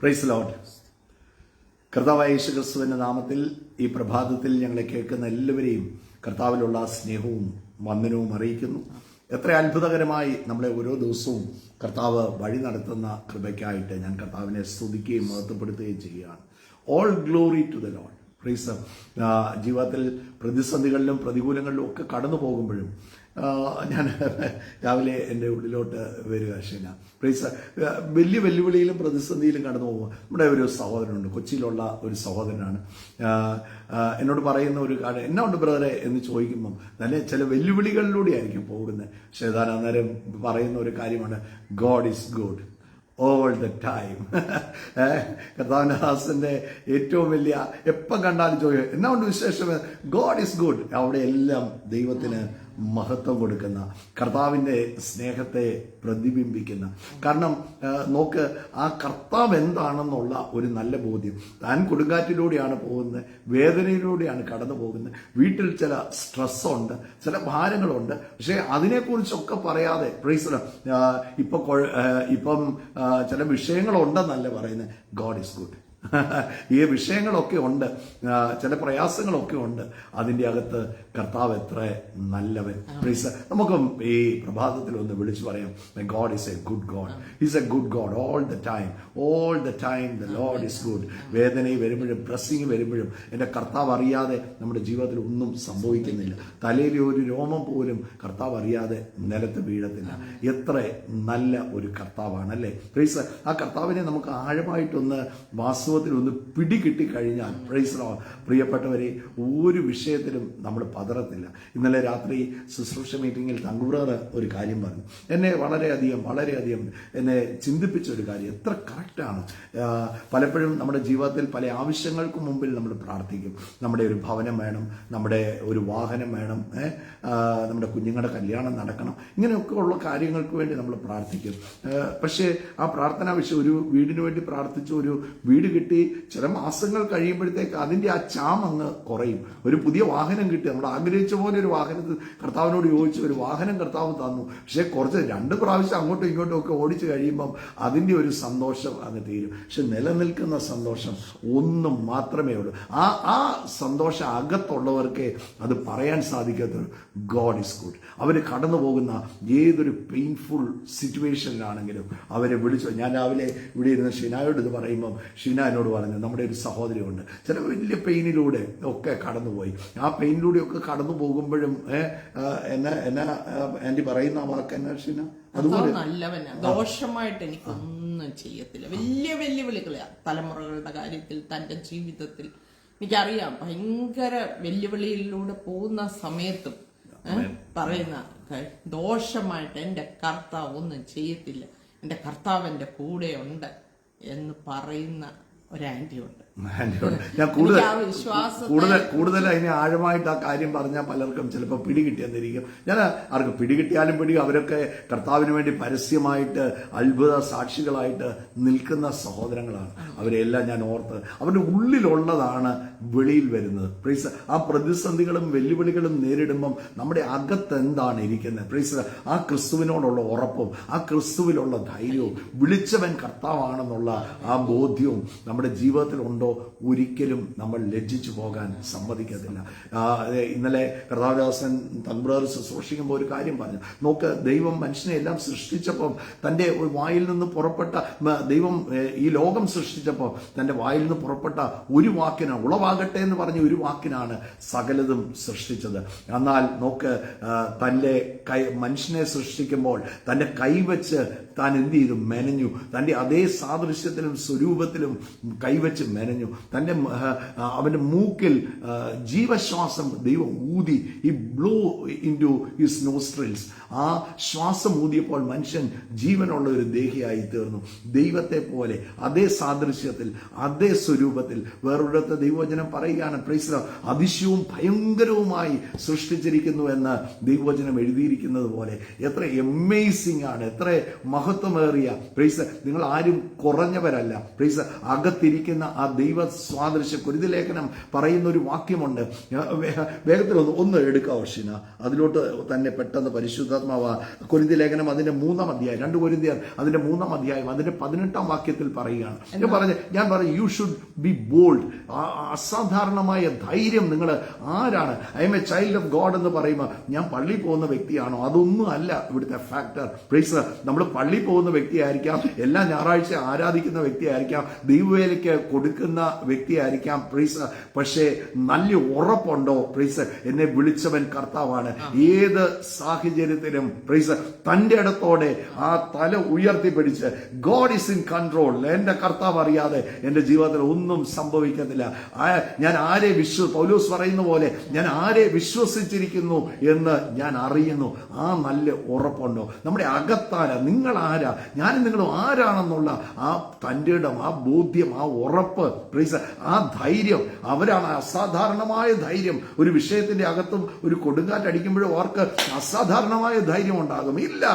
Praise Lord. കർത്താവായ യേശുക്രിസ്തുവിന്റെ നാമത്തിൽ ഈ പ്രഭാതത്തിൽ ഞങ്ങളെ കേൾക്കുന്ന എല്ലാവരെയും കർത്താവിലുള്ള സ്നേഹവും വന്ദനവും അറിയിക്കുന്നു. എത്ര അത്ഭുതകരമായി നമ്മളെ ഓരോ ദിവസവും കർത്താവ് വഴി നടത്തുന്ന കൃപയ്ക്കായിട്ട് ഞാൻ കർത്താവിനെ സ്തുതിക്കുകയും മഹത്വപ്പെടുത്തുകയും ചെയ്യുകയാണ്. All glory to the lord. Praise. ജീവിതത്തിൽ പ്രതിസന്ധികളിലും പ്രതികൂലങ്ങളിലും ഒക്കെ കടന്നു പോകുമ്പോഴും ഞാൻ രാവിലെ എൻ്റെ ഉള്ളിലോട്ട് വരിക ഷീന. പ്രൈസ്. വലിയ വെല്ലുവിളിയിലും പ്രതിസന്ധിയിലും കടന്നു പോകുമ്പോൾ നമ്മുടെ ഒരു സഹോദരനുണ്ട്, കൊച്ചിയിലുള്ള ഒരു സഹോദരനാണ്. എന്നോട് പറയുന്ന ഒരു കാര്യം, എന്നാ ഉണ്ട് ബ്രദറെ എന്ന് ചോദിക്കുമ്പം നല്ല ചില വെല്ലുവിളികളിലൂടെ ആയിരിക്കും പോകുന്നത്. പക്ഷേ താൻ അന്നേരം പറയുന്ന ഒരു കാര്യമാണ്, God is good all the time. കർത്താവിന്റെ ദാസന്റെ ഏറ്റവും വലിയ എപ്പം കണ്ടാലും ചോദിക്കും, എന്നാ ഉണ്ട് വിശേഷം? God is good. അവിടെ എല്ലാം ദൈവത്തിന് മഹത്വം കൊടുക്കുന്ന, കർത്താവിൻ്റെ സ്നേഹത്തെ പ്രതിബിംബിക്കുന്ന. കാരണം നോക്ക്, ആ കർത്താവ് എന്താണെന്നുള്ള ഒരു നല്ല ബോധ്യം. താൻ കൊടുങ്കാറ്റിലൂടെയാണ് പോകുന്നത്, വേദനയിലൂടെയാണ് കടന്നു പോകുന്നത്, വീട്ടിൽ ചില സ്ട്രെസ്സുണ്ട്, ചില ഭാരങ്ങളുണ്ട്. പക്ഷെ അതിനെക്കുറിച്ചൊക്കെ പറയാതെ പ്രൈസ് ഇപ്പം ചില വിഷയങ്ങളുണ്ടെന്നല്ല പറയുന്നത്, ഗോഡ് ഈസ് ഗുഡ്. ഈ വിഷയങ്ങളൊക്കെ ഉണ്ട്, ചില പ്രയാസങ്ങളൊക്കെ ഉണ്ട്, അതിൻ്റെ അകത്ത് കർത്താവ് എത്ര നല്ലവൻ. പ്ലീസ് നമുക്കും ഈ പ്രഭാതത്തിൽ ഒന്ന് വിളിച്ചു പറയാം, God is A good God. Is A good God all the time. All the time the Lord is good. വേദനയിൽ വരുമ്പോഴും പ്രസ്സിങ് വരുമ്പോഴും എൻ്റെ കർത്താവ് അറിയാതെ നമ്മുടെ ജീവിതത്തിൽ ഒന്നും സംഭവിക്കുന്നില്ല. തലയിൽ ഒരു രോമം പോലും കർത്താവ് അറിയാതെ നിലത്ത് വീഴത്തില്ല. എത്ര നല്ല ഒരു കർത്താവാണ് അല്ലേ. പ്ലീസ് ആ കർത്താവിനെ നമുക്ക് ആഴമായിട്ടൊന്ന് ഒന്ന് പിടികിട്ടി കഴിഞ്ഞാൽ, പ്രൈസ് ലോർഡ്, പ്രിയപ്പെട്ടവരെ, ഒരു വിഷയത്തിലും നമ്മൾ പതറത്തില്ല. ഇന്നലെ രാത്രി ശുശ്രൂഷ മീറ്റിംഗിൽ തങ്കുബ്രദർ ഒരു കാര്യം പറഞ്ഞു, എന്നെ വളരെയധികം എന്നെ ചിന്തിപ്പിച്ച ഒരു കാര്യം. എത്ര കറക്റ്റാണ്. പലപ്പോഴും നമ്മുടെ ജീവിതത്തിൽ പല ആവശ്യങ്ങൾക്ക് മുമ്പിൽ നമ്മൾ പ്രാർത്ഥിക്കും. നമ്മുടെ ഒരു ഭവനം വേണം, നമ്മുടെ ഒരു വാഹനം വേണം, നമ്മുടെ കുഞ്ഞുങ്ങളുടെ കല്യാണം നടക്കണം, ഇങ്ങനെയൊക്കെ ഉള്ള കാര്യങ്ങൾക്ക് വേണ്ടി നമ്മൾ പ്രാർത്ഥിക്കും. പക്ഷേ ആ പ്രാർത്ഥനാ വിഷയം, ഒരു വീടിന് വേണ്ടി പ്രാർത്ഥിച്ചു, ഒരു വീട് കിട്ടി, ചില മാസങ്ങൾ കഴിയുമ്പോഴത്തേക്ക് അതിൻ്റെ ആ ചാം അങ്ങ് കുറയും. ഒരു പുതിയ വാഹനം കിട്ടി, നമ്മൾ ആഗ്രഹിച്ച പോലെ ഒരു വാഹനത്തിൽ കർത്താവിനോട് ചോദിച്ചു ഒരു വാഹനം കർത്താവ് തന്നു. പക്ഷെ കുറച്ച് 2 പ്രാവശ്യം അങ്ങോട്ടും ഇങ്ങോട്ടും ഒക്കെ ഓടിച്ചു കഴിയുമ്പം അതിൻ്റെ ഒരു സന്തോഷം അങ്ങ് തീരും. പക്ഷെ നിലനിൽക്കുന്ന സന്തോഷം ഒന്നും മാത്രമേ ഉള്ളൂ. ആ സന്തോഷം അകത്തുള്ളവർക്ക് അത് പറയാൻ സാധിക്കാത്തുള്ളൂ. God is good. അവർ കടന്നു പോകുന്ന ഏതൊരു പെയിൻഫുൾ സിറ്റുവേഷനിലാണെങ്കിലും അവരെ വിളിച്ചു. ഞാൻ രാവിലെ ഇവിടെ ഇരുന്ന് ഷിനായോട് ഇത് പറയുമ്പം ഷീന എന്നോട് പറഞ്ഞു, നമ്മുടെ ഒരു സഹോദരിയുണ്ട്, ചില വലിയ പെയിനിലൂടെ ഒക്കെ കടന്നുപോയി. ആ പെയിനിലൂടെയൊക്കെ കടന്നു പോകുമ്പോഴും എന്നാ ആന്റി പറയുന്ന വാക്ക് എന്നാ ഷീന? അതുപോലെ നല്ലവനാ, ദോഷമായിട്ട് എനിക്കൊന്നും ചെയ്യത്തില്ല. വലിയ വെല്ലുവിളികളാ തലമുറകളുടെ കാര്യത്തിൽ, തന്റെ ജീവിതത്തിൽ. എനിക്കറിയാം, ഭയങ്കര വെല്ലുവിളിയിലൂടെ പോകുന്ന സമയത്തും പറയുന്ന ദോഷമായിട്ട് എന്റെ കർത്താവ് ഒന്നും ചെയ്യത്തില്ല, എന്റെ കർത്താവ് എന്റെ കൂടെ ഉണ്ട് എന്ന് പറയുന്ന ഒരു ആന്റി ഉണ്ട്. ഞാൻ കൂടുതൽ അതിനെ ആഴമായിട്ട് ആ കാര്യം പറഞ്ഞാൽ പലർക്കും ചിലപ്പോൾ പിടികിട്ടിയെന്നിരിക്കും. ഞാൻ ആർക്കും പിടികിട്ടിയാലും അവരൊക്കെ കർത്താവിന് വേണ്ടി പരസ്യമായിട്ട് അത്ഭുത സാക്ഷികളായിട്ട് നിൽക്കുന്ന സഹോദരങ്ങളാണ്. അവരെല്ലാം ഞാൻ ഓർത്ത് അവരുടെ ഉള്ളിലുള്ളതാണ് വെളിയിൽ വരുന്നത്. പ്രൈസ്. ആ പ്രതിസന്ധികളും വെല്ലുവിളികളും നേരിടുമ്പം നമ്മുടെ അകത്ത് എന്താണ് ഇരിക്കുന്നത്? പ്രൈസ്. ആ ക്രിസ്തുവിനോടുള്ള ഉറപ്പും ആ ക്രിസ്തുവിലുള്ള ധൈര്യവും വിളിച്ചവൻ കർത്താവാണെന്നുള്ള ആ ബോധ്യവും നമ്മുടെ ജീവിതത്തിൽ ഉണ്ടോ, ഒരിക്കലും നമ്മൾ ലജ്ജിച്ചു പോകാൻ സമ്മതിക്കത്തില്ല. ഇന്നലെ കർത്താവദാസൻ തങ്കുബ്രദർ ശുശ്രൂഷിക്കുമ്പോൾ ഒരു കാര്യം പറഞ്ഞു, നോക്ക്, ദൈവം മനുഷ്യനെ എല്ലാം സൃഷ്ടിച്ചപ്പോൾ തൻ്റെ വായിൽ നിന്ന് പുറപ്പെട്ട, ദൈവം ഈ ലോകം സൃഷ്ടിച്ചപ്പോൾ തൻ്റെ വായിൽ നിന്ന് പുറപ്പെട്ട ഒരു വാക്കിനാണ്, ഉളവാകട്ടെ എന്ന് പറഞ്ഞ ഒരു വാക്കിനാണ് സകലതും സൃഷ്ടിച്ചത്. എന്നാൽ നോക്ക്, തൻ്റെ മനുഷ്യനെ സൃഷ്ടിക്കുമ്പോൾ തൻ്റെ കൈവച്ച് താൻ എന്ത് ചെയ്തു? മെനഞ്ഞു. തൻ്റെ അതേ സാദൃശ്യത്തിലും സ്വരൂപത്തിലും കൈവച്ച് മെനഞ്ഞു. അവന്റെ മൂക്കിൽ ജീവശ്വാസം ദൈവം ഊതി. ഈ ബ്ലൂ ഇൻടു ഹിസ് നോസ്ട്രിൽസ്. ആ ശ്വാസം ഊതിയപ്പോൾ മനുഷ്യൻ ജീവനുള്ള ഒരു ദേഹിയായി തീർന്നു. ദൈവത്തെ പോലെ അതേ സാദൃശ്യത്തിൽ അതേ സ്വരൂപത്തിൽ. വേറൊരിടത്ത് ദൈവവചനം പറയുകയാണ്, പ്രൈസ്, അതിശയവും ഭയങ്കരവുമായി സൃഷ്ടിച്ചിരിക്കുന്നു എന്ന് ദൈവവചനം എഴുതിയിരിക്കുന്നത് പോലെ. എത്ര എമേസിംഗ് ആണ്, എത്ര മഹത്വമേറിയ. പ്രൈസ്. നിങ്ങൾ ആരും കുറഞ്ഞവരല്ല. പ്രൈസ്. അകത്തിരിക്കുന്ന ആ ദൈവ സാദൃശ്യം. കൊരിന്ത്യർ ലേഖനം പറയുന്ന ഒരു വാക്യമുണ്ട്, വേഗത്തിൽ ഒന്ന് എടുക്കാവോ ഷിന, അതിലോട്ട് തന്നെ പെട്ടെന്ന് പരിശുദ്ധാത്മാവ്. കൊരിന്ത്യർ ലേഖനം അതിന്റെ 3-ാം അധ്യായം, 2 കൊരിന്ത്യർ അതിന്റെ 3-ാം അധ്യായം അതിന്റെ 18-ാം വാക്യത്തിൽ പറയുകയാണ്. ഞാൻ പറഞ്ഞു യു ഷുഡ് ബി ബോൾഡ്. അസാധാരണമായ ധൈര്യം. നിങ്ങൾ ആരാണ്? I M A child of God എന്ന് പറയുമ്പോൾ ഞാൻ പള്ളി പോകുന്ന വ്യക്തിയാണോ? അതൊന്നും അല്ല ഇവിടുത്തെ ഫാക്ടർ. പ്രൈസ്, നമ്മൾ പള്ളി പോകുന്ന വ്യക്തിയായിരിക്കാം, എല്ലാ ഞായറാഴ്ച ആരാധിക്കുന്ന വ്യക്തിയായിരിക്കാം, ദൈവവേലയ്ക്ക് കൊടുക്കുന്ന വ്യക്തിയായിരിക്കാം. പ്രൈസ്, പക്ഷേ നല്ല ഉറപ്പുണ്ടോ? പ്രൈസ്, എന്നെ വിളിച്ചവൻ കർത്താവാണ്. ഏത് സാഹചര്യത്തിലും പ്രൈസ് തന്റെ ഇടത്തോടെ ആ തല ഉയർത്തിപ്പിടിച്ച് ഗോഡ് ഈസ് ഇൻ കൺട്രോൾ, എന്റെ കർത്താവ് അറിയാതെ എന്റെ ജീവിതത്തിൽ ഒന്നും സംഭവിക്കത്തില്ല. ഞാൻ ആരെ പൗലോസ് പറയുന്ന പോലെ ഞാൻ ആരെ വിശ്വസിച്ചിരിക്കുന്നു എന്ന് ഞാൻ അറിയുന്നു. ആ നല്ല ഉറപ്പുണ്ടോ? നമ്മുടെ അകത്താര നിങ്ങൾ ആരാ, ഞാനും നിങ്ങളും ആരാണെന്നുള്ള ആ തന്റെ ഇടം, ആ ബോധ്യം, ആ ഉറപ്പ്, പ്രൈസ്, ആ ധൈര്യം, അവരാണ് അസാധാരണമായ ധൈര്യം. ഒരു വിഷയത്തിന്റെ അകത്തും ഒരു കൊടുങ്കാറ്റടിക്കുമ്പോഴും അവർക്ക് അസാധാരണമായ ധൈര്യം ഉണ്ടാകും. ഇല്ല,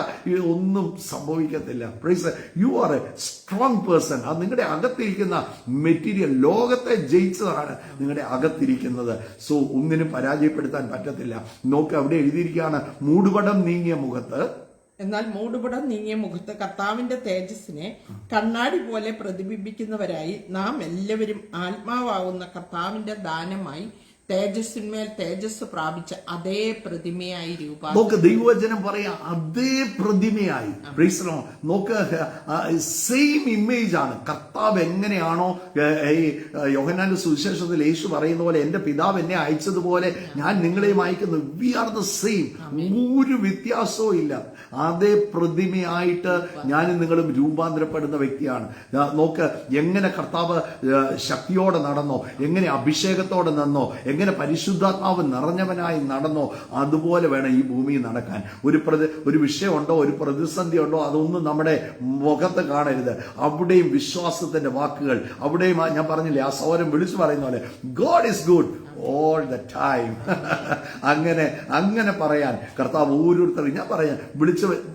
ഒന്നും സംഭവിക്കത്തില്ല. Praise, you are a strong person. അത് നിങ്ങളുടെ അകത്തിരിക്കുന്ന മെറ്റീരിയൽ ലോകത്തെ ജയിച്ചതാണ് നിങ്ങളുടെ അകത്തിരിക്കുന്നത്. സോ ഒന്നിനും പരാജയപ്പെടുത്താൻ പറ്റത്തില്ല. നോക്ക്, അവിടെ എഴുതിയിരിക്കുകയാണ്, മൂടുപടം നീങ്ങിയ മുഖത്ത്, എന്നാൽ മൂടുപടം നീങ്ങിയ മുഖത്ത് കർത്താവിന്റെ തേജസ്സിനെ കണ്ണാടി പോലെ പ്രതിബിംബിക്കുന്നവരായി നാം എല്ലാവരും ആത്മാവാകുന്ന കർത്താവിന്റെ ദാനമായി തേജസ്സിന്മേൽ തേജസ് പ്രാപിച്ച അതേ പ്രതിമയായി നോക്ക്, ദൈവവചനം പറയാ അതേ പ്രതിമയായി. നോക്ക്, സെയിം ഇമേജ് ആണ്. കർത്താവ് എങ്ങനെയാണോ ഈ യോഹന്നാന്റെ സുവിശേഷത്തിൽ യേശു പറയുന്ന പോലെ എന്റെ പിതാവ് എന്നെ അയച്ചതുപോലെ ഞാൻ നിങ്ങളെയും അയക്കുന്നു. We are the same. ഒരു വ്യത്യാസവും ഇല്ല. അതേ പ്രതിമയായിട്ട് ഞാനും നിങ്ങളും രൂപാന്തരപ്പെടുന്ന വ്യക്തിയാണ്. നോക്ക്, എങ്ങനെ കർത്താവ് ശക്തിയോടെ നടന്നോ, എങ്ങനെ അഭിഷേകത്തോടെ നിന്നോ, എങ്ങനെ പരിശുദ്ധാത്മാവ് നിറഞ്ഞവനായി നടന്നോ, അതുപോലെ വേണം ഈ ഭൂമിയിൽ നടക്കാൻ. ഒരു വിഷയമുണ്ടോ, ഒരു പ്രതിസന്ധി ഉണ്ടോ, അതൊന്നും നമ്മുടെ മുഖത്ത് കാണരുത്. അവിടെയും വിശ്വാസത്തിന്റെ വാക്കുകൾ, അവിടെയും ഞാൻ പറഞ്ഞില്ലേ, ആ സൗരം വിളിച്ചു പറയുന്ന പോലെ God is good all the time. അങ്ങനെ പറയാൻ കർത്താവ് ഓരോരുത്തരും, ഞാൻ പറയാൻ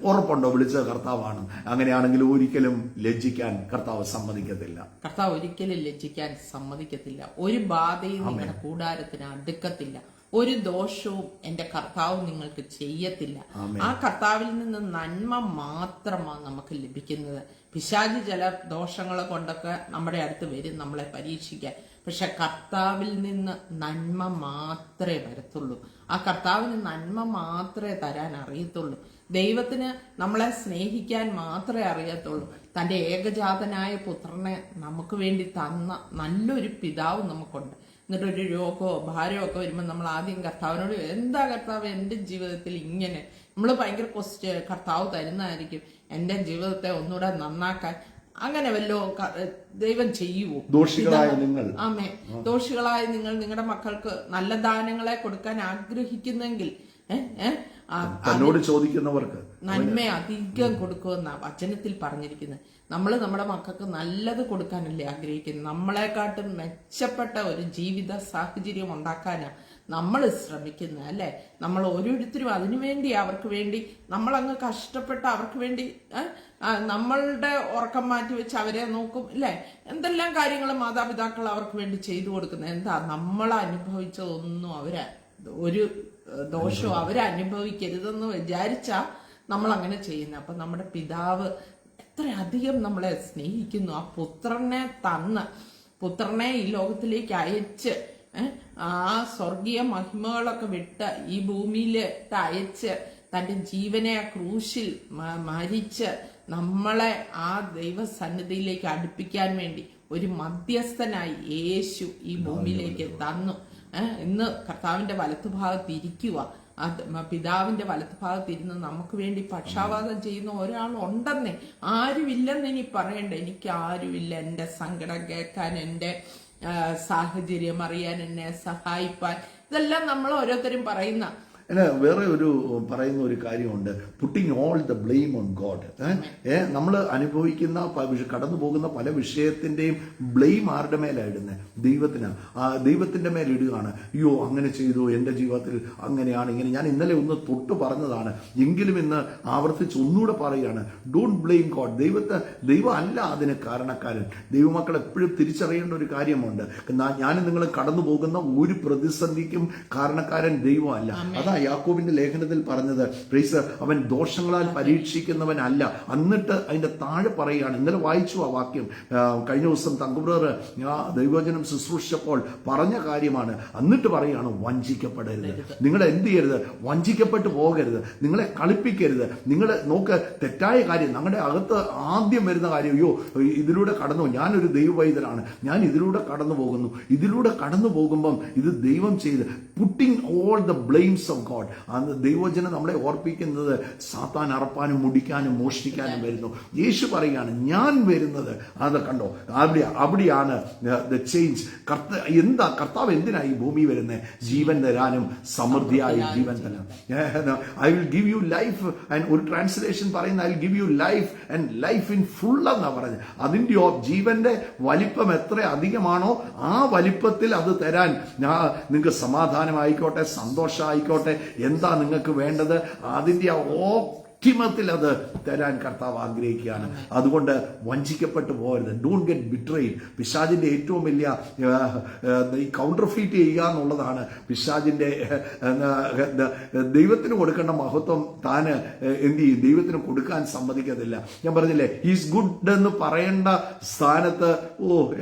ഉറപ്പുണ്ടോ വിളിച്ചത് കർത്താവാണ്. അങ്ങനെയാണെങ്കിൽ ഒരിക്കലും ലജ്ജിക്കാൻ കർത്താവ് സമ്മതിക്കത്തില്ല. കർത്താവ് ഒരിക്കലും ലജ്ജിക്കാൻ സമ്മതിക്കത്തില്ല. ഒരു ബാധയും നിങ്ങളുടെ കൂടാരത്തിന് അടുക്കത്തില്ല. ഒരു ദോഷവും എന്റെ കർത്താവ് നിങ്ങൾക്ക് ചെയ്യത്തില്ല. ആ കർത്താവിൽ നിന്ന് നന്മ മാത്രമാണ് നമുക്ക് ലഭിക്കുന്നത്. പിശാചി ചില ദോഷങ്ങളെ കൊണ്ടൊക്കെ നമ്മുടെ അടുത്ത് വരും നമ്മളെ പരീക്ഷിക്കാൻ. പക്ഷെ കർത്താവിൽ നിന്ന് നന്മ മാത്രമേ വരത്തുള്ളൂ. ആ കർത്താവിന് നന്മ മാത്രമേ തരാൻ അറിയത്തുള്ളൂ. ദൈവത്തിന് നമ്മളെ സ്നേഹിക്കാൻ മാത്രമേ അറിയത്തുള്ളൂ. തന്റെ ഏകജാതനായ പുത്രനെ നമുക്ക് വേണ്ടി തന്ന നല്ലൊരു പിതാവ് നമുക്കുണ്ട്. എന്നിട്ടൊരു രോഗമോ ഭാരമോ ഒക്കെ വരുമ്പോൾ നമ്മൾ ആദ്യം കർത്താവിനോട്, എന്താ കർത്താവ് എന്റെ ജീവിതത്തിൽ ഇങ്ങനെ, നമ്മൾ ഭയങ്കര കർത്താവ് തരുന്നതായിരിക്കും എന്റെ ജീവിതത്തെ ഒന്നുകൂടെ നന്നാക്കാൻ. അങ്ങനെ വല്ലോ ദൈവം ചെയ്യുവോ? ദോഷികളായ നിങ്ങൾ, ആമേ, ദോഷികളായ നിങ്ങൾ നിങ്ങളുടെ മക്കൾക്ക് നല്ല ദാനങ്ങളെ കൊടുക്കാൻ ആഗ്രഹിക്കുന്നെങ്കിൽ തന്നോട് ചോദിക്കുന്നവർക്ക് നന്മ അധികം കൊടുക്കുമെന്ന വചനത്തിൽ പറഞ്ഞിരിക്കുന്നത്. നമ്മൾ നമ്മുടെ മക്കൾക്ക് നല്ലത് കൊടുക്കാനല്ലേ ആഗ്രഹിക്കുന്നത്. നമ്മളെക്കാട്ടും മെച്ചപ്പെട്ട ഒരു ജീവിത സാഹചര്യം ഉണ്ടാക്കാനാ നമ്മൾ ശ്രമിക്കുന്നത്, അല്ലെ? നമ്മൾ ഓരോരുത്തരും അതിനുവേണ്ടി, അവർക്ക് വേണ്ടി നമ്മളങ്ങ് കഷ്ടപ്പെട്ട് അവർക്ക് വേണ്ടി നമ്മളുടെ ഉറക്കം മാറ്റി വെച്ച് അവരെ നോക്കും, അല്ലെ? എന്തെല്ലാം കാര്യങ്ങൾ മാതാപിതാക്കൾ അവർക്ക് വേണ്ടി ചെയ്തു കൊടുക്കുന്നത്. എന്താ, നമ്മൾ അനുഭവിച്ചതൊന്നും ഒരു ദോഷവും അവരനുഭവിക്കരുതെന്ന് വിചാരിച്ചാ നമ്മൾ അങ്ങനെ ചെയ്യുന്നത്. അപ്പൊ നമ്മുടെ പിതാവ് എത്രയധികം നമ്മളെ സ്നേഹിക്കുന്നു. ആ പുത്രനെ ഈ ലോകത്തിലേക്ക് അയച്ച്, ആ സ്വർഗീയ മഹിമകളൊക്കെ വിട്ട് ഈ ഭൂമിയിലിട്ട് അയച്ച് തന്റെ ജീവനെ ആ ക്രൂശിൽ മരിച്ച് നമ്മളെ ആ ദൈവസന്നിധിയിലേക്ക് അടുപ്പിക്കാൻ വേണ്ടി ഒരു മധ്യസ്ഥനായി യേശു ഈ ഭൂമിയിലേക്ക് തന്നു. ഇന്ന് കർത്താവിന്റെ വലത്തുഭാഗത്ത് ഇരിക്കുക. പിതാവിന്റെ വലത്തുഭാഗത്തിരുന്ന് നമുക്ക് വേണ്ടി പക്ഷാപാതം ചെയ്യുന്ന ഒരാളുണ്ടെന്നേ. ആരുമില്ലെന്ന് ഇനി പറയണ്ട. എനിക്ക് ആരുമില്ല എന്റെ സങ്കടം കേൾക്കാൻ, എന്റെ സാഹചര്യം അറിയാൻ, എന്നെ സഹായിപ്പാൻ. ഇതെല്ലാം നമ്മൾ ഓരോരുത്തരും പറയുന്ന അല്ല, വേറെ ഒരു പറയുന്ന ഒരു കാര്യമുണ്ട്, putting all the blame on God. നമ്മൾ അനുഭവിക്കുന്ന കടന്നു പോകുന്ന പല വിഷയത്തിന്റെയും ബ്ലെയിം ആരുടെ മേലാണ് ഇടുന്നത്? ദൈവത്തിന്. ദൈവത്തിന്റെ മേലെ ഇടുകയാണ്. അയ്യോ അങ്ങനെ ചെയ്തു, എന്റെ ജീവിതത്തിൽ അങ്ങനെയാണ് ഇങ്ങനെ. ഞാൻ ഇന്നലെ ഒന്ന് തൊട്ട് പറഞ്ഞതാണ്, എങ്കിലും ഇന്ന് ആവർത്തിച്ച് ഒന്നുകൂടെ പറയുകയാണ്, ഡോണ്ട് ബ്ലെയിം ഗോഡ്. ദൈവം അല്ല അതിന് കാരണക്കാരൻ. ദൈവമക്കൾ എപ്പോഴും തിരിച്ചറിയേണ്ട ഒരു കാര്യമുണ്ട്, ഞാൻ നിങ്ങൾ കടന്നു പോകുന്ന ഒരു പ്രതിസന്ധിക്കും കാരണക്കാരൻ ദൈവമല്ല. അതാ യാക്കോബിന്റെ ലേഖനത്തിൽ പറഞ്ഞത്, പ്രൈസ്, അവൻ ദോഷങ്ങളാൽ പരീക്ഷിക്കുന്നവനല്ല. എന്നിട്ട് അതിന്റെ താഴെ പറയുകയാണ്, ഇന്നലെ വായിച്ചു ആ വാക്യം, കഴിഞ്ഞ ദിവസം തങ്കുബ്രർ ദൈവവചനം ശുശ്രൂഷിച്ചപ്പോൾ പറഞ്ഞ കാര്യമാണ്. എന്നിട്ട് പറയുകയാണ്, വഞ്ചിക്കപ്പെടരുത്. നിങ്ങൾ എന്ത് ചെയ്യരുത്? വഞ്ചിക്കപ്പെട്ടു പോകരുത്. നിങ്ങളെ കളിപ്പിക്കരുത്. നിങ്ങൾ നോക്ക്, തെറ്റായ കാര്യം നമ്മുടെ അകത്ത് ആദ്യം വരുന്ന കാര്യം, അയ്യോ ഇതിലൂടെ കടന്നു, ഞാനൊരു ദൈവവൈദ്യനാണ്, ഞാൻ ഇതിലൂടെ കടന്നു പോകുന്നു. ഇതിലൂടെ കടന്നു പോകുമ്പം ഇത് ദൈവം ചെയ്ത് putting all the blames of God. അന്ന് ദൈവവചനം നമ്മളെ ഓർപ്പിക്കുന്നത് സാത്താൻ അറപ്പാനും മുടിക്കാനും മോഷ്ടിക്കാനും വരുന്നു. യേശു പറയുകയാണ്, ഞാൻ വരുന്നത്, അത് കണ്ടോ, അവിടെയാണ് ദ ചേഞ്ച്. കർത്താവ് എന്തിനായി ഭൂമി വരുന്നത്? ജീവൻ തരാനും സമൃദ്ധിയായി ജീവൻ തരാൻ. I will give U life. ഒരു ട്രാൻസ്ലേഷൻ പറയുന്ന I will give U life and life in full എന്നാ പറഞ്ഞത്. അതിന്റെ ജീവന്റെ വലിപ്പം എത്ര അധികമാണോ ആ വലിപ്പത്തിൽ അത് തരാൻ നിങ്ങൾക്ക് സമാധാനമായിക്കോട്ടെ, സന്തോഷമായിക്കോട്ടെ, എന്താ നിങ്ങൾക്ക് വേണ്ടത്, അതിന്റെ ഒപ്റ്റിമത്തിൽ അത് തരാൻ കർത്താവ് ആഗ്രഹിക്കുകയാണ്. അതുകൊണ്ട് വഞ്ചിക്കപ്പെട്ടു പോകരുത്. Don't get betrayed. പിശാചിന്റെ ഏറ്റവും വലിയ ഈ കൗണ്ടർഫീറ്റ് ചെയ്യുക എന്നുള്ളതാണ് പിശാചിന്റെ. ദൈവത്തിന് കൊടുക്കേണ്ട മഹത്വം താന് എന്ത് ചെയ്യും? ദൈവത്തിന് കൊടുക്കാൻ സമ്മതിക്കത്തില്ല. ഞാൻ പറഞ്ഞില്ലേ, ഈസ് ഗുഡ് എന്ന് പറയേണ്ട സ്ഥാനത്ത്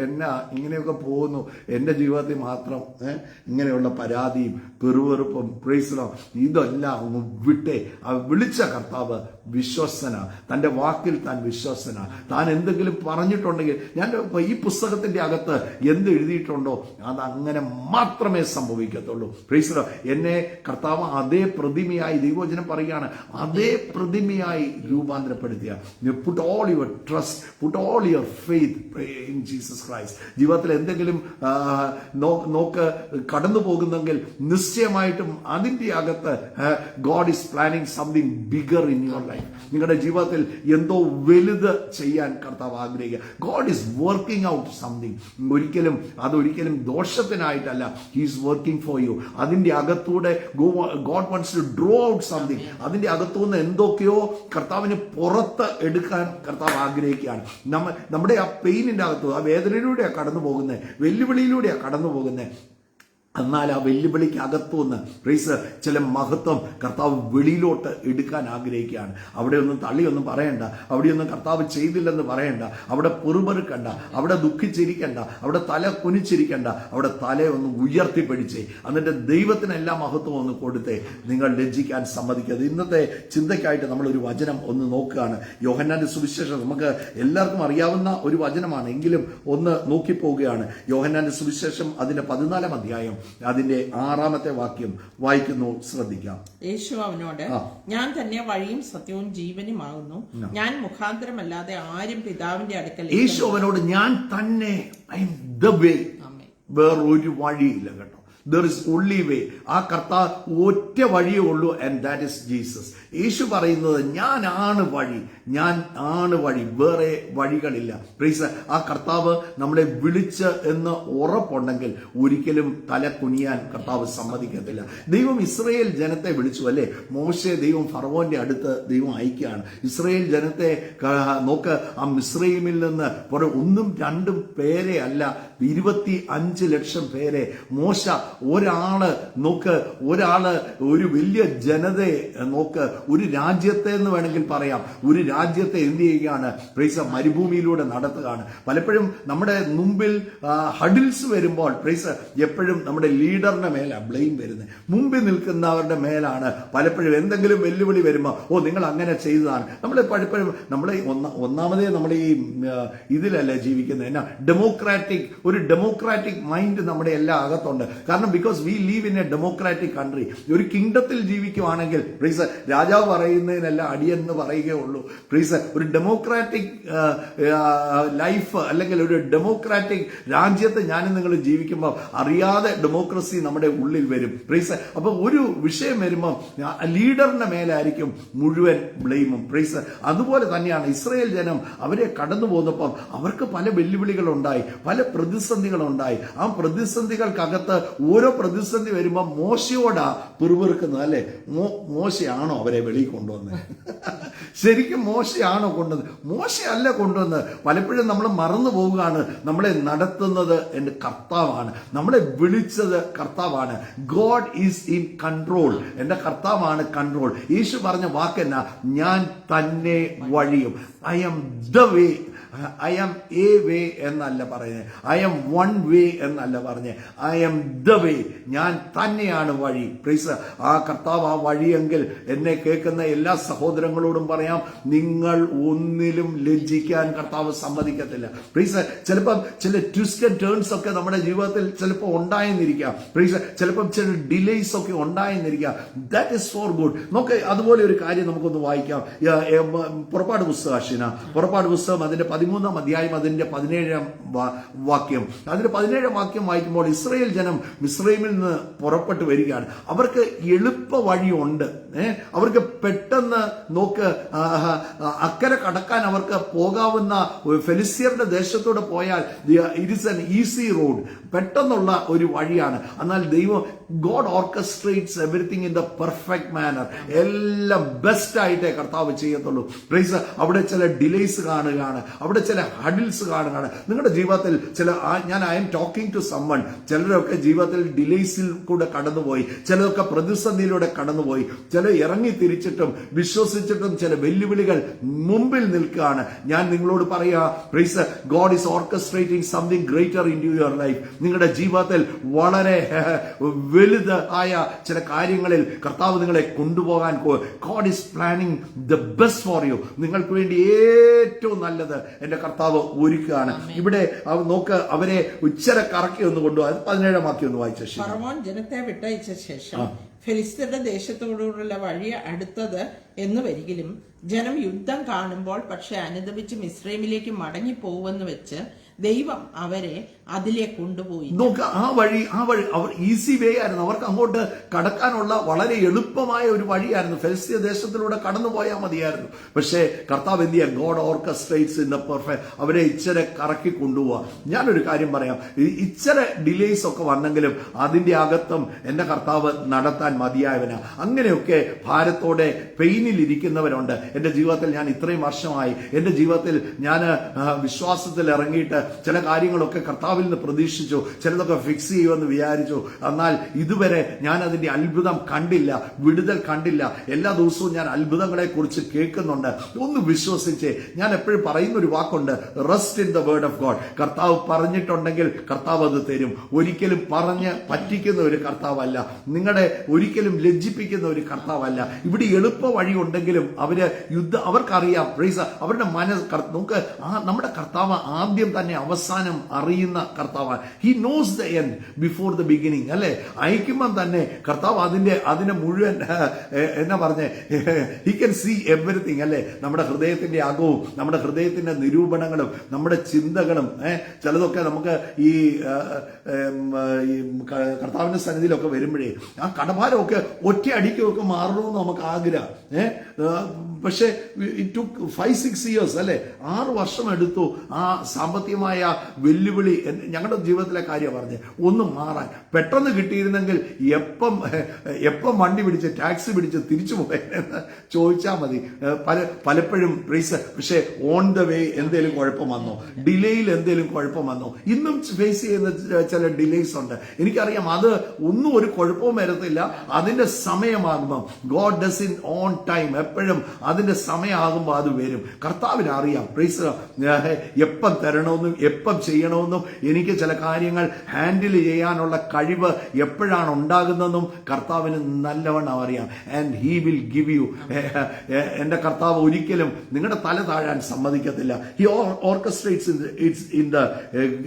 എന്നാ ഇങ്ങനെയൊക്കെ പോകുന്നു, എന്റെ ജീവിതത്തിൽ മാത്രം ഇങ്ങനെയുള്ള പരാതിയും പെറുവെറുപ്പും പ്രൈസലോ ഇതെല്ലാം വിട്ടേ. വിളിച്ച കർത്താവ് വിശ്വസ്തന, തന്റെ വാക്കിൽ താൻ വിശ്വസ്തന. താൻ എന്തെങ്കിലും പറഞ്ഞിട്ടുണ്ടെങ്കിൽ, ഞാൻ ഈ പുസ്തകത്തിന്റെ അകത്ത് എന്ത് എഴുതിയിട്ടുണ്ടോ അത് അങ്ങനെ മാത്രമേ സംഭവിക്കത്തുള്ളൂ. പ്രൈസ്. എന്നെ കർത്താവ് അതേ പ്രതിമയായി, ദൈവവചനം പറയുകയാണ്, അതേ പ്രതിമയായി രൂപാന്തരപ്പെടുത്തിയ. Put all your trust, put all your faith in Jesus Christ. ജീവിതത്തിൽ എന്തെങ്കിലും നോക്ക് കടന്നു പോകുന്നെങ്കിൽ നിശ്ചയമായിട്ടും അതിന്റെ അകത്ത് God is planning something bigger in your life. നിങ്ങളുടെ ജീവിതത്തിൽ എന്തോ വലുത് ചെയ്യാൻ കർത്താവ് ആഗ്രഹിക്കുക. God is working out something. അതൊരിക്കലും ദോഷത്തിനായിട്ടല്ല. He is working for you. അതിന്റെ അകത്തൂടെ God wants to draw out something. അതിന്റെ അകത്തുനിന്ന് എന്തൊക്കെയോ കർത്താവിന് പുറത്ത് എടുക്കാൻ കർത്താവ് ആഗ്രഹിക്കുകയാണ്. നമ്മുടെ ആ പെയിനിന്റെ അകത്ത്, ആ വേദനയിലൂടെയാണ് കടന്നു പോകുന്നത്, വെല്ലുവിളിയിലൂടെയാണ് കടന്നു പോകുന്നത്. എന്നാൽ ആ വെല്ലുവിളിക്ക് അകത്തുനിന്ന് പ്രൈസ് ചില മഹത്വം കർത്താവ് വെളിയിലോട്ട് എടുക്കാൻ ആഗ്രഹിക്കുകയാണ്. അവിടെയൊന്നും തള്ളിയൊന്നും പറയണ്ട, അവിടെയൊന്നും കർത്താവ് ചെയ്തില്ലെന്ന് പറയണ്ട, അവിടെ പെറുപെറുക്കണ്ട, അവിടെ ദുഃഖിച്ചിരിക്കണ്ട, അവിടെ തല കുനിച്ചിരിക്കണ്ട, അവിടെ തലയൊന്ന് ഉയർത്തിപ്പിടിച്ചേ. എന്നിട്ട് ദൈവത്തിന് എല്ലാ മഹത്വം ഒന്ന് കൊടുത്തേ. നിങ്ങൾ ലജ്ജിക്കാൻ സമ്മതിക്കരുത്. ഇന്നത്തെ ചിന്തയ്ക്കായിട്ട് നമ്മളൊരു വചനം ഒന്ന് നോക്കുകയാണ്. യോഹന്നാന്റെ സുവിശേഷം നമുക്ക് എല്ലാവർക്കും അറിയാവുന്ന ഒരു വചനമാണ്, എങ്കിലും ഒന്ന് നോക്കിപ്പോവുകയാണ്. യോഹന്നാന്റെ സുവിശേഷം അതിന്റെ 14-ാം അധ്യായം അതിന്റെ 6-ാമത്തെ വാക്യം വായിക്കുന്നു, ശ്രദ്ധിക്കാം. യേശു അവനോട്, ഞാൻ തന്നെ വഴിയും സത്യവും ജീവനുമാകുന്നു, ഞാൻ മുഖാന്തരമല്ലാതെ ആരും പിതാവിന്റെ അടുക്കൽ. യേശു അവനോട്, ഞാൻ തന്നെ ഐ ആം ദ വേ. വേറൊരു വഴിയില്ല കേട്ടോ. There is only way. ആ കർത്താവ് ഒറ്റ വഴിയേ ഉള്ളൂ, and that is Jesus. യേശു പറയുന്നത് ഞാനാണ് വഴി, ഞാൻ ആണ് വഴി, വേറെ വഴികളില്ല. പ്രൈസ്. ആ കർത്താവ് നമ്മളെ വിളിച്ച് എന്ന് ഉറപ്പുണ്ടെങ്കിൽ ഒരിക്കലും തല കുനിയാൻ കർത്താവ് സമ്മതിക്കത്തില്ല. ദൈവം ഇസ്രായേൽ ജനത്തെ വിളിച്ചു അല്ലേ? മോശെ ദൈവം ഫറവോന്റെ അടുത്ത് ദൈവം അയക്കുകയാണ്. ഇസ്രായേൽ ജനത്തെ നോക്ക്, ആ മിസ്രൈമിൽ നിന്ന് 1ഉം 2ഉം പേരെ അല്ല, 25 ലക്ഷം പേരെ മോശ, ഒരാള് ഒരു വലിയ ജനതയെ നോക്ക്, ഒരു രാജ്യത്തെ എന്ന് വേണമെങ്കിൽ പറയാം, ഒരു രാജ്യത്തെ എന്ത് ചെയ്യുകയാണ്? പ്രൈസ് മരുഭൂമിയിലൂടെ നടത്തുകയാണ്. പലപ്പോഴും നമ്മുടെ മുമ്പിൽ ഹഡിൽസ് വരുമ്പോൾ പ്രൈസ് എപ്പോഴും നമ്മുടെ ലീഡറിന്റെ മേലാണ് ബ്ലെയിം വരുന്നത്. മുമ്പിൽ നിൽക്കുന്നവരുടെ മേലാണ് പലപ്പോഴും എന്തെങ്കിലും വെല്ലുവിളി വരുമ്പോൾ നിങ്ങൾ അങ്ങനെ ചെയ്തതാണ്. പലപ്പോഴും ഒന്നാമതേ നമ്മുടെ ഈ ഇതിലല്ല ജീവിക്കുന്നത്. ഒരു ഡെമോക്രാറ്റിക് മൈൻഡ് നമ്മുടെ എല്ലാ അകത്തുണ്ട്. കാരണം കാരണം because we leave in A democratic country. ഒരു കിങ്ഡത്തിൽ ജീവിക്കുവാണെങ്കിൽ പ്രീസ് രാജാവ് പറയുന്നതിനെല്ലാം അടിയെന്ന് പറയുകയുള്ളൂ. പ്രീസ് ഒരു ഡെമോക്രാറ്റിക് ലൈഫ് അല്ലെങ്കിൽ ഒരു ഡെമോക്രാറ്റിക് രാജ്യത്ത് ഞാനും നിങ്ങൾ ജീവിക്കുമ്പോൾ അറിയാതെ ഡെമോക്രസി നമ്മുടെ ഉള്ളിൽ വരും. പ്രീസ് അപ്പൊ ഒരു വിഷയം വരുമ്പോൾ ലീഡറിന്റെ മേലായിരിക്കും മുഴുവൻ ബ്ലെയിമും. പ്രീസ് അതുപോലെ തന്നെയാണ് ഇസ്രായേൽ ജനം അവരെ കടന്നു പോന്നപ്പം അവർക്ക് പല വെല്ലുവിളികളുണ്ടായി, പല പ്രതിസന്ധികളുണ്ടായി. ആ പ്രതിസന്ധികൾക്കകത്ത് ഓരോ പ്രതിസന്ധി വരുമ്പോൾ മോശയോടാ പിറുപിറുക്കുന്നത്, അല്ലെ? മോശയാണോ അവരെ വെളിയിൽ കൊണ്ടുവന്നത്? ശരിക്കും മോശയാണോ കൊണ്ടുവന്നത്? മോശയല്ല കൊണ്ടുവന്നത്. പലപ്പോഴും നമ്മൾ മറന്നു പോവുകയാണ്, നമ്മളെ നടത്തുന്നത് എന്റെ കർത്താവാണ്, നമ്മളെ വിളിച്ചത് കർത്താവാണ്. God is in control. എന്റെ കർത്താവാണ് കൺട്രോൾ. യേശു പറഞ്ഞ വാക്കെന്നാ? ഞാൻ തന്നെ വഴിയും. I am the way. I am a way എന്നല്ല പറഞ്ഞത്, ഐ ആം വൺ വേ എന്നല്ല പറഞ്ഞത്, ഐ ആം ദ വേ. ഞാൻ തന്നെയാണ് വഴി. പ്രീസ് ആ കർത്താവ് ആ വഴിയെങ്കിൽ എന്നെ കേൾക്കുന്ന എല്ലാ സഹോദരങ്ങളോടും പറയാം, നിങ്ങൾ ഒന്നിലും ലജ്ജിക്കാൻ കർത്താവ് സമ്മതിക്കത്തില്ല. പ്രീസ് ചിലപ്പം ചില ട്വിസ്റ്റ് ആൻഡ് ടേൺസ് ഒക്കെ നമ്മുടെ ജീവിതത്തിൽ ചിലപ്പോൾ ഉണ്ടായെന്നിരിക്കാം. പ്രീസ് ചിലപ്പം ചില ഡിലേസ് ഒക്കെ ഉണ്ടായെന്നിരിക്കാം. That is for good. നമുക്ക് അതുപോലെ ഒരു കാര്യം നമുക്കൊന്ന് വായിക്കാം. പുറപ്പാട് പുസ്തകം അതിന്റെ 13-ാം അധ്യായം അതിന്റെ 17-ാം വാക്യം. അതിന്റെ 17-ാം വാക്യം വായിക്കുമ്പോൾ ഇസ്രായേൽ ജനം മിസ്രൈമിൽ നിന്ന് പുറപ്പെട്ടു വരികയാണ്. അവർക്ക് എളുപ്പ വഴിയുണ്ട്. അവർക്ക് പെട്ടെന്ന് അക്കരെ കടക്കാൻ അവർക്ക് പോകാവുന്ന ഫെലിസ്ത്യരുടെ ദേശത്തോടെ പോയാൽ it is an easy road, പെട്ടെന്നുള്ള ഒരു വഴിയാണ്. എന്നാൽ ദൈവം God orchestrates everything in the perfect manner. എല്ലാം ബെസ്റ്റ് ആയിട്ടേ കർത്താവ് ചെയ്യത്തുള്ളൂ. പ്രൈസ് അവിടെ ചില ഡിലേസ് കാണുകയാണ്, അവിടെ ചില ഹഡിൽസ് കാണുകയാണ്. നിങ്ങളുടെ ജീവിതത്തിൽ ഞാൻ I am talking to someone. ചിലരൊക്കെ ജീവിതത്തിൽ ഡിലേസിൽ കൂടെ കടന്നുപോയി, ചിലരൊക്കെ പ്രതിസന്ധിയിലൂടെ കടന്നുപോയി, ചില ഇറങ്ങി തിരിച്ചിട്ടും വിശ്വസിച്ചിട്ടും ചില വെല്ലുവിളികൾ മുമ്പിൽ നിൽക്കുകയാണ്. ഞാൻ നിങ്ങളോട് പറയാ, praise God is orchestrating something greater in your life. നിങ്ങളുടെ ജീവിതത്തിൽ വളരെ വലുതായ ചില കാര്യങ്ങളിൽ കർത്താവ് നിങ്ങളെ കൊണ്ടുപോകാൻ God is planning the best for you. നിങ്ങൾക്ക് വേണ്ടി ഏറ്റവും നല്ലത് എന്റെ കർത്താവ് ഒരുക്കുകയാണ്. ഇവിടെ നോക്ക്, അവരെ ഉച്ചര കറക്കി ഒന്ന് കൊണ്ടുപോകാൻ 17-ാം വാക്യം ഒന്ന് വായിച്ച ശേഷം, ഫറവോൻ ജനത്തെ വിട്ടയച്ച ശേഷം ഫെലിസ്ത്യരുടെ ദേശത്തോടുള്ള വഴി അടുത്തത് എന്ന് വരികിലും ജനം യുദ്ധം കാണുമ്പോൾ പക്ഷെ അനുദപിച്ച് മിസ്രൈമിലേക്ക് മടങ്ങി പോകുമെന്ന് വെച്ച് ദൈവം അവരെ അതിലെ കൊണ്ടുപോയി. നോക്ക്, ആ വഴി അവർ ഈസി വേ ആയിരുന്നു. അവർക്ക് അങ്ങോട്ട് കടക്കാനുള്ള വളരെ എളുപ്പമായ ഒരു വഴിയായിരുന്നു. ഫെലിസ്ത്യ ദേശത്തിലൂടെ കടന്നു പോയാൽ മതിയായിരുന്നു. പക്ഷേ കർത്താവ് എന്ത് ചെയ്യാൻ? God orchestrates in the perfect. അവരെ ഇച്ചിരി കറക്കി കൊണ്ടുപോവാ. ഞാനൊരു കാര്യം പറയാം, ഇച്ചിരി ഡിലേസ് ഒക്കെ വന്നെങ്കിലും അതിന്റെ അകത്തും എന്റെ കർത്താവ് നടത്താൻ മതിയായവനാ. അങ്ങനെയൊക്കെ ഭാരത്തോടെ പെയിനിൽ ഇരിക്കുന്നവരുണ്ട്. എന്റെ ജീവിതത്തിൽ ഞാൻ ഇത്രയും വർഷമായി, എന്റെ ജീവിതത്തിൽ ഞാൻ വിശ്വാസത്തിൽ ഇറങ്ങിയിട്ട് ചില കാര്യങ്ങളൊക്കെ കർത്താവിൽ നിന്ന് പ്രതീക്ഷിച്ചു, ചിലതൊക്കെ ഫിക്സ് ചെയ്യുമെന്ന് വിചാരിച്ചു. എന്നാൽ ഇതുവരെ ഞാൻ അതിന്റെ അത്ഭുതം കണ്ടില്ല, വിടുതൽ കണ്ടില്ല. എല്ലാ ദിവസവും ഞാൻ അത്ഭുതങ്ങളെ കുറിച്ച് കേൾക്കുന്നുണ്ട്. ഒന്ന് വിശ്വസിച്ച്, ഞാൻ എപ്പോഴും പറയുന്ന ഒരു വാക്കുണ്ട്, rest in the word of God. കർത്താവ് പറഞ്ഞിട്ടുണ്ടെങ്കിൽ കർത്താവ് അത് തരും. ഒരിക്കലും പറഞ്ഞ് പറ്റിക്കുന്ന ഒരു കർത്താവല്ല, നിങ്ങളെ ഒരിക്കലും ലജ്ജിപ്പിക്കുന്ന ഒരു കർത്താവല്ല. ഇവിടെ എളുപ്പ വഴി ഉണ്ടെങ്കിലും അവർക്കറിയാം. അവരുടെ നമുക്ക് നമ്മുടെ കർത്താവ് ആദ്യം തന്നെ അവസാനം അറിയുന്ന കർത്താവാണ്. He knows the end before the beginning, അല്ലെ? അയക്കുമ്പം തന്നെ കർത്താവ് അതിനെ മുഴുവൻ എന്നാ പറഞ്ഞേ, ഹി ക്യാൻ സീ എവരിത്തിങ്, അല്ലെ? നമ്മുടെ ഹൃദയത്തിന്റെ അകവും നമ്മുടെ ഹൃദയത്തിന്റെ നിരൂപണങ്ങളും നമ്മുടെ ചിന്തകളും ചിലതൊക്കെ നമുക്ക് ഈ കർത്താവിന്റെ സന്നിധിയിലൊക്കെ വരുമ്പോഴേ ആ കടഭാരമൊക്കെ ഒറ്റ അടിക്കൊക്കെ മാറണമെന്ന് നമുക്ക് ആഗ്രഹം. പക്ഷെ ഇറ്റ് ടുക്ക് 5-6 ഇയേഴ്സ്, അല്ലെ? 6 വർഷം എടുത്തു ആ സാമ്പത്തികമായ വെല്ലുവിളി. ഞങ്ങളുടെ ജീവിതത്തിലെ കാര്യം പറഞ്ഞ് ഒന്ന് മാറാൻ. പെട്ടെന്ന് കിട്ടിയിരുന്നെങ്കിൽ എപ്പം വണ്ടി പിടിച്ച് ടാക്സി പിടിച്ച് തിരിച്ചു പോയെന്ന് ചോദിച്ചാൽ മതി. പലപ്പോഴും പക്ഷെ ഓൺ ദ വേ എന്തേലും കുഴപ്പം വന്നോ, ഡിലേയിൽ എന്തേലും കുഴപ്പം വന്നോ? ഇന്നും ഫേസ് ചെയ്യുന്ന ചില ഡിലേസ് ഉണ്ട്. എനിക്കറിയാം, അത് ഒന്നും ഒരു കുഴപ്പവും വരത്തില്ല. അതിന്റെ സമയമാകുമ്പം God does in on time. എപ്പോഴും അതിന്റെ സമയമാകുമ്പോൾ അത് വരും. കർത്താവിന് അറിയാം. പ്രൈസ് എപ്പം തരണമെന്നും എപ്പം ചെയ്യണമെന്നും എനിക്ക് ചില കാര്യങ്ങൾ ഹാൻഡിൽ ചെയ്യാനുള്ള കഴിവ് എപ്പോഴാണ് ഉണ്ടാകുന്നതെന്നും കർത്താവിന് നല്ലവണ്ണം അറിയാം. And he will give you. എന്റെ കർത്താവ് ഒരിക്കലും നിങ്ങളുടെ തല താഴാൻ സമ്മതിക്കത്തില്ല. He orchestrates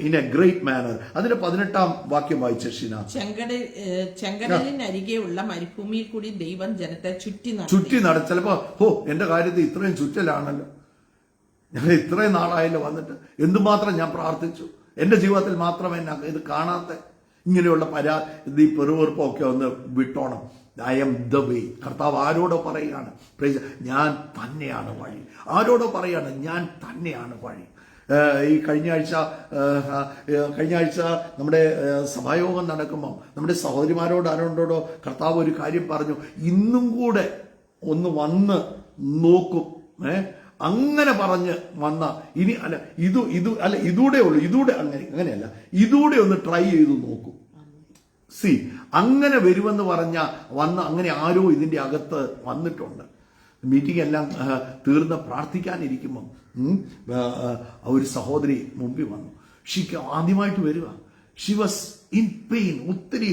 in a great manner. അതിന്റെ 18ാം വാക്യം വായിച്ച ഷിന. ചെങ്കടലിനരികെയുള്ള മരുഭൂമിയിൽ കൂടി ദൈവം ജനത്തെ ചുറ്റി നട. ചിലപ്പോ എന്റെ കാര്യത്തിൽ ഇത്രയും ചുറ്റലാണല്ലോ, ഞാൻ ഇത്രയും നാളായല്ലോ വന്നിട്ട്, എന്തുമാത്രം ഞാൻ പ്രാർത്ഥിച്ചു, എന്റെ ജീവിതത്തിൽ മാത്രം എന്നെ ഇത് കാണാത്ത ഇങ്ങനെയുള്ള പരാതി പെറുവെറുപ്പൊക്കെ ഒന്ന് വിട്ടോണം. I am the way. കർത്താവ് ആരോടോ പറയുകയാണ്, ഞാൻ തന്നെയാണ് വഴി. ആരോടോ പറയാണ്, ഞാൻ തന്നെയാണ് വഴി. ഈ കഴിഞ്ഞ ആഴ്ച നമ്മുടെ സഭായോഗം നടക്കുമ്പോൾ നമ്മുടെ സഹോദരിമാരോട് ആരോടോ കർത്താവ് ഒരു കാര്യം പറഞ്ഞു, ഇന്നും കൂടെ ഒന്ന് വന്ന് നോക്കും. അങ്ങനെ പറഞ്ഞ് വന്ന ഇനി അല്ല ഇതൂടെ ഉള്ളു, ഇതൂടെ അങ്ങനെയല്ല, ഇതൂടെ ഒന്ന് ട്രൈ ചെയ്ത് നോക്കും. അങ്ങനെ വരുമെന്ന് വന്ന് അങ്ങനെ ആരോ ഇതിന്റെ അകത്ത് വന്നിട്ടുണ്ട്. മീറ്റിംഗ് എല്ലാം തീർന്ന് പ്രാർത്ഥിക്കാനിരിക്കുമ്പം ഒരു സഹോദരി മുമ്പിൽ വന്നു. ഷിക്ക് ആദ്യമായിട്ട് വരിക. She was in pain. ഒത്തിരി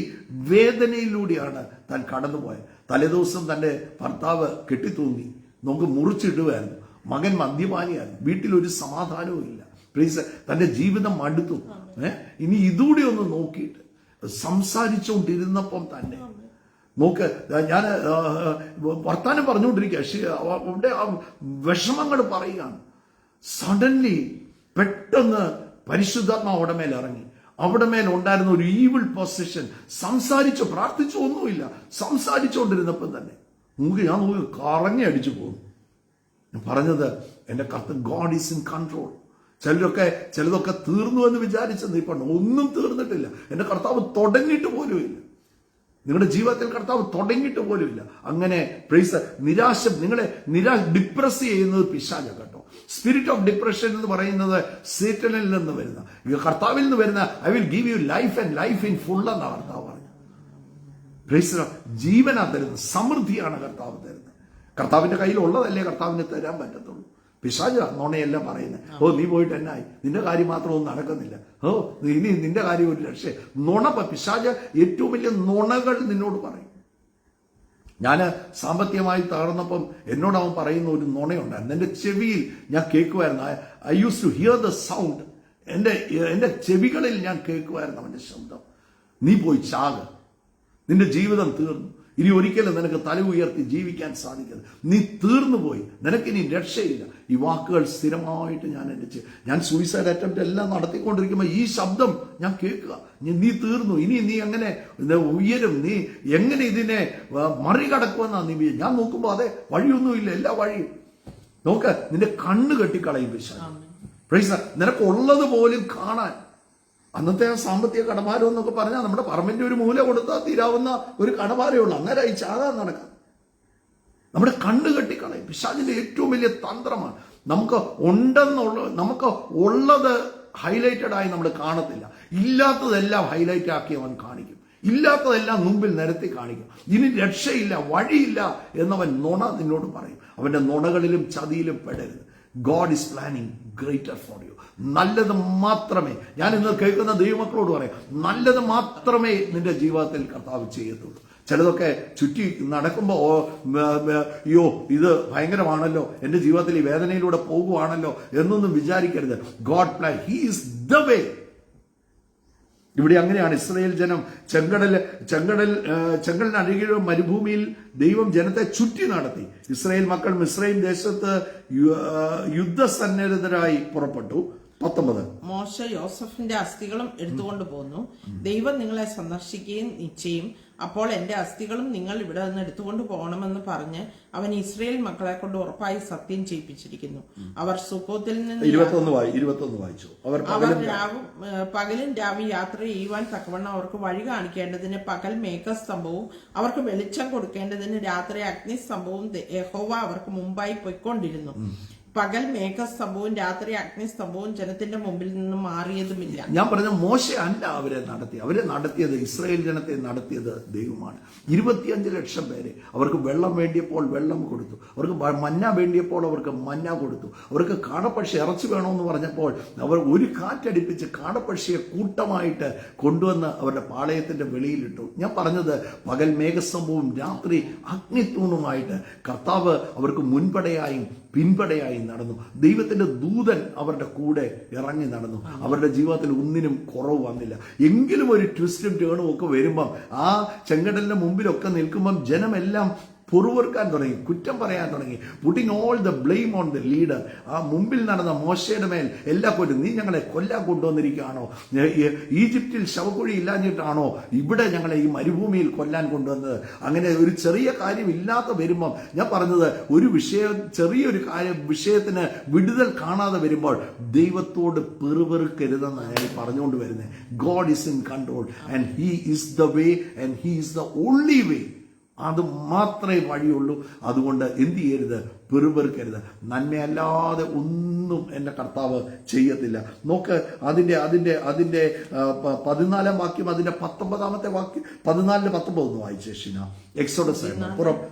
വേദനയിലൂടെയാണ് താൻ കടന്നുപോയത്. തലേദിവസം തന്റെ ഭർത്താവ് കെട്ടിത്തൂങ്ങി നമുക്ക് മുറിച്ചിടുകയായിരുന്നു. മകൻ മദ്യപാനിയായിരുന്നു. വീട്ടിലൊരു സമാധാനവും ഇല്ല. പ്ലീസ്, തന്റെ ജീവിതം മടുത്തു. ഇനി ഇതൂടെ ഒന്ന് നോക്കിയിട്ട് സംസാരിച്ചുകൊണ്ടിരുന്നപ്പം തന്നെ നോക്ക്, ഞാൻ വർത്താനം പറഞ്ഞുകൊണ്ടിരിക്കുക, അവിടെ ആ വിഷമങ്ങൾ പറയുകയാണ്. സഡൻലി പെട്ടെന്ന് പരിശുദ്ധാത്മാവ് അവിടെ മേൽ ഇറങ്ങി. അവിടെ മേൽ ഉണ്ടായിരുന്ന ഒരു ഈവിൾ പൊസിഷൻ സംസാരിച്ചു, പ്രാർത്ഥിച്ചു, ഒന്നുമില്ല, സംസാരിച്ചുകൊണ്ടിരുന്നപ്പം തന്നെ ഞാൻ കറങ്ങി അടിച്ചു പോകും. ഞാൻ പറഞ്ഞത് എന്റെ കർത്താവ്, ഗോഡ് ഈസ് ഇൻ കൺട്രോൾ. ചിലതൊക്കെ തീർന്നു എന്ന് വിചാരിച്ചത് ഇപ്പൊ ഒന്നും തീർന്നിട്ടില്ല. എന്റെ കർത്താവ് തുടങ്ങിയിട്ട് പോലുമില്ല. നിങ്ങളുടെ ജീവിതത്തിൽ കർത്താവ് തുടങ്ങിയിട്ട് പോലുമില്ല. അങ്ങനെ നിങ്ങളെ ഡിപ്രസ് ചെയ്യുന്നത് പിശാചാ കേട്ടോ. സ്പിരിറ്റ് ഓഫ് ഡിപ്രഷൻ എന്ന് പറയുന്നത് സേറ്റനിൽ നിന്ന് വരുന്ന, കർത്താവിൽ നിന്ന് വരുന്ന I will give you life and life in full എന്നാണ് കർത്താവ് പറഞ്ഞത്. ജീവനാ തരുന്നത്, സമൃദ്ധിയാണ് കർത്താവ് തരുന്നത്. കർത്താവിന്റെ കയ്യിലുള്ളതല്ലേ കർത്താവിന് തരാൻ പറ്റത്തുള്ളൂ. പിശാച നുണയെല്ലാം പറയുന്നത്. നീ പോയിട്ട് എന്നായി, നിന്റെ കാര്യം മാത്രമൊന്നും നടക്കുന്നില്ല, ഇനി നിന്റെ കാര്യം ഒരു രക്ഷ. പിശാച ഏറ്റവും വലിയ നുണകൾ നിന്നോട് പറയും. ഞാൻ സാമ്പത്തികമായി തകർന്നപ്പം എന്നോട് അവൻ പറയുന്ന ഒരു നുണയുണ്ടായിരുന്നു. എന്റെ ചെവിയിൽ ഞാൻ കേൾക്കുമായിരുന്നു. I use to hear the sound. എന്റെ ചെവികളിൽ ഞാൻ കേൾക്കുമായിരുന്നു അവന്റെ ശബ്ദം. നീ പോയി ചാക, നിന്റെ ജീവിതം തീർന്നു, ഇനി ഒരിക്കലും നിനക്ക് തല ഉയർത്തി ജീവിക്കാൻ സാധിക്കരുത്, നീ തീർന്നു പോയി, നിനക്കിനി രക്ഷയില്ല. ഈ വാക്കുകൾ സ്ഥിരമായിട്ട് ഞാൻ സൂയിസൈഡ് അറ്റംപ്റ്റ് എല്ലാം നടത്തിക്കൊണ്ടിരിക്കുമ്പോൾ ഈ ശബ്ദം ഞാൻ കേൾക്കുക. നീ തീർന്നു, ഇനി നീ എങ്ങനെ ഉയരും, നീ എങ്ങനെ ഇതിനെ മറികടക്കുമെന്നാ നീ. ഞാൻ നോക്കുമ്പോ അതെ, വഴിയൊന്നുമില്ല, എല്ലാ വഴിയും നോക്ക്, നിന്റെ കണ്ണ് കെട്ടിക്കളയും പിശാച്. നിനക്കുള്ളത് പോലും കാണാൻ. അന്നത്തെ ആ സാമ്പത്തിക കടഭാരം എന്നൊക്കെ പറഞ്ഞാൽ നമ്മുടെ പറമ്പിന്റെ ഒരു മൂല കൊടുത്താൽ തീരാവുന്ന ഒരു കടഭാരമേ ഉള്ളൂ. അങ്ങനെ ഈ ചാകാൻ നടക്കാം. നമ്മുടെ കണ്ണ് കെട്ടിക്കളയും. പിശാചിന്റെ ഏറ്റവും വലിയ തന്ത്രമാണ്. നമുക്ക് ഉള്ളത് ഹൈലൈറ്റഡ് ആയി നമ്മൾ കാണത്തില്ല, ഇല്ലാത്തതെല്ലാം ഹൈലൈറ്റ് ആക്കി അവൻ കാണിക്കും. ഇല്ലാത്തതെല്ലാം മുമ്പിൽ നിരത്തി കാണിക്കും. ഇനി രക്ഷയില്ല, വഴിയില്ല എന്നവൻ നുണ നിന്നോട് പറയും. അവന്റെ നുണകളിലും ചതിയിലും പെടരുത്. God is planning greater for you. നല്ലത് മാത്രമേ, ഞാൻ ഇന്ന് കേൾക്കുന്ന ദൈവമക്കളോട് പറയാം, നല്ലത് മാത്രമേ നിന്റെ ജീവിതത്തിൽ കർത്താവ് ചെയ്യത്തുള്ളൂ. ചിലതൊക്കെ ചുറ്റി നടക്കുമ്പോ അയ്യോ ഇത് ഭയങ്കരമാണല്ലോ, എന്റെ ജീവിതത്തിൽ ഈ വേദനയിലൂടെ പോകുവാണല്ലോ എന്നൊന്നും വിചാരിക്കരുത്. God plan, he is the വേ. ഇവിടെ അങ്ങനെയാണ്. ഇസ്രായേൽ ജനം ചെങ്കടലിനരികിലുള്ള മരുഭൂമിയിൽ ദൈവം ജനത്തെ ചുറ്റി നടത്തി. ഇസ്രായേൽ മക്കൾ മിസ്രൈം ദേശത്ത് യുദ്ധസന്നദ്ധരായി പുറപ്പെട്ടു. 19 മോശ യോസഫിന്റെ അസ്ഥികളും എടുത്തുകൊണ്ട് പോന്നു. ദൈവം നിങ്ങളെ സന്ദർശിക്കുകയും നിശ്ചയും, അപ്പോൾ എന്റെ അസ്ഥികളും നിങ്ങൾ ഇവിടെ നിന്ന് എടുത്തുകൊണ്ട് പോകണമെന്ന് പറഞ്ഞ് അവൻ ഇസ്രായേൽ മക്കളെ കൊണ്ട് ഉറപ്പായി സത്യം ചെയ്യിപ്പിച്ചിരിക്കുന്നു. അവർ സുക്കോത്തിൽ നിന്ന് 21 വായിച്ചു. അവർ പകലും രാവും യാത്ര ചെയ്യുവാൻ തക്കവണ്ണം അവർക്ക് വഴി കാണിക്കേണ്ടതിന് പകൽ മേഘസ്തംഭവും അവർക്ക് വെളിച്ചം കൊടുക്കേണ്ടതിന് രാത്രി അഗ്നിസ്തംഭവും യഹോവ അവർക്ക് മുമ്പായി പൊയ്ക്കൊണ്ടിരുന്നു. പകൽ മേഘസ്തംഭവും രാത്രി അഗ്നിസ്തംഭവും ജനത്തിന്റെ മുമ്പിൽ നിന്ന് മാറിയതുമില്ല. ഞാൻ പറഞ്ഞ മോശ അല്ല അവരെ നടത്തിയത് ഇസ്രായേൽ ജനത്തെ നടത്തിയത് ദൈവമാണ്. 25 ലക്ഷം പേരെ അവർക്ക് വെള്ളം വേണ്ടിയപ്പോൾ വെള്ളം കൊടുത്തു, അവർക്ക് മന്ന വേണ്ടിയപ്പോൾ അവർക്ക് മന്ന കൊടുത്തു, അവർക്ക് കാടപ്പക്ഷി ഇറച്ചി വേണമെന്ന് പറഞ്ഞപ്പോൾ അവർ ഒരു കാറ്റടിപ്പിച്ച് കാടപ്പക്ഷിയെ കൂട്ടമായിട്ട് കൊണ്ടുവന്ന് അവരുടെ പാളയത്തിന്റെ വെളിയിലിട്ടു. ഞാൻ പറഞ്ഞത് പകൽ മേഘസ്തംഭവും രാത്രി അഗ്നിത്തൂണുമായിട്ട് കർത്താവ് അവർക്ക് മുൻപടയായും പിൻപടയായി നടന്നു. ദൈവത്തിന്റെ ദൂതൻ അവരുടെ കൂടെ ഇറങ്ങി നടന്നു. അവരുടെ ജീവിതത്തിൽ ഒന്നിനും കുറവ് വന്നില്ല. എങ്കിലും ഒരു ട്വിസ്റ്റും ടേണും ഒക്കെ വരുമ്പം ആ ചെങ്കടലിന്റെ മുമ്പിലൊക്കെ നിൽക്കുമ്പം ജനമെല്ലാം പൊറുവർക്കാൻ തുടങ്ങി, കുറ്റം പറയാൻ തുടങ്ങി. Putting all the blame on the leader. ആ മുമ്പിൽ നടന്ന മോശയുടെ മേൽ എല്ലാ കുറ്റം, നീ ഞങ്ങളെ കൊല്ലാൻ കൊണ്ടുവന്നിരിക്കുകയാണോ, ഈജിപ്തിൽ ശവക്കുഴി ഇല്ലാഞ്ഞിട്ടാണോ ഇവിടെ ഞങ്ങളെ ഈ മരുഭൂമിയിൽ കൊല്ലാൻ കൊണ്ടുവന്നത്. അങ്ങനെ ഒരു ചെറിയ കാര്യം ഇല്ലാത്ത വരുമ്പം ഞാൻ പറഞ്ഞത് ചെറിയൊരു വിഷയത്തിന് വിടുതൽ കാണാതെ വരുമ്പോൾ ദൈവത്തോട് പെറുപെറുക്കരുതെന്ന് ഞാൻ പറഞ്ഞുകൊണ്ട് വരുന്നത്. God is in control and he is the way and he is the only way. അത് മാത്രമേ വഴിയുള്ളൂ. അതുകൊണ്ട് എന്ത് ചെയ്യരുത്, പെറുപെറുക്കരുത്. നന്മയല്ലാതെ ഒന്നും എന്റെ കർത്താവ് ചെയ്യത്തില്ല. നോക്ക്, അതിന്റെ 14-ാം വാക്യം, അതിന്റെ 19-ാമത്തെ വാക്യം, 14-19 ഒന്ന് വായിച്ചേ ഷിന. എക്സോഡസ്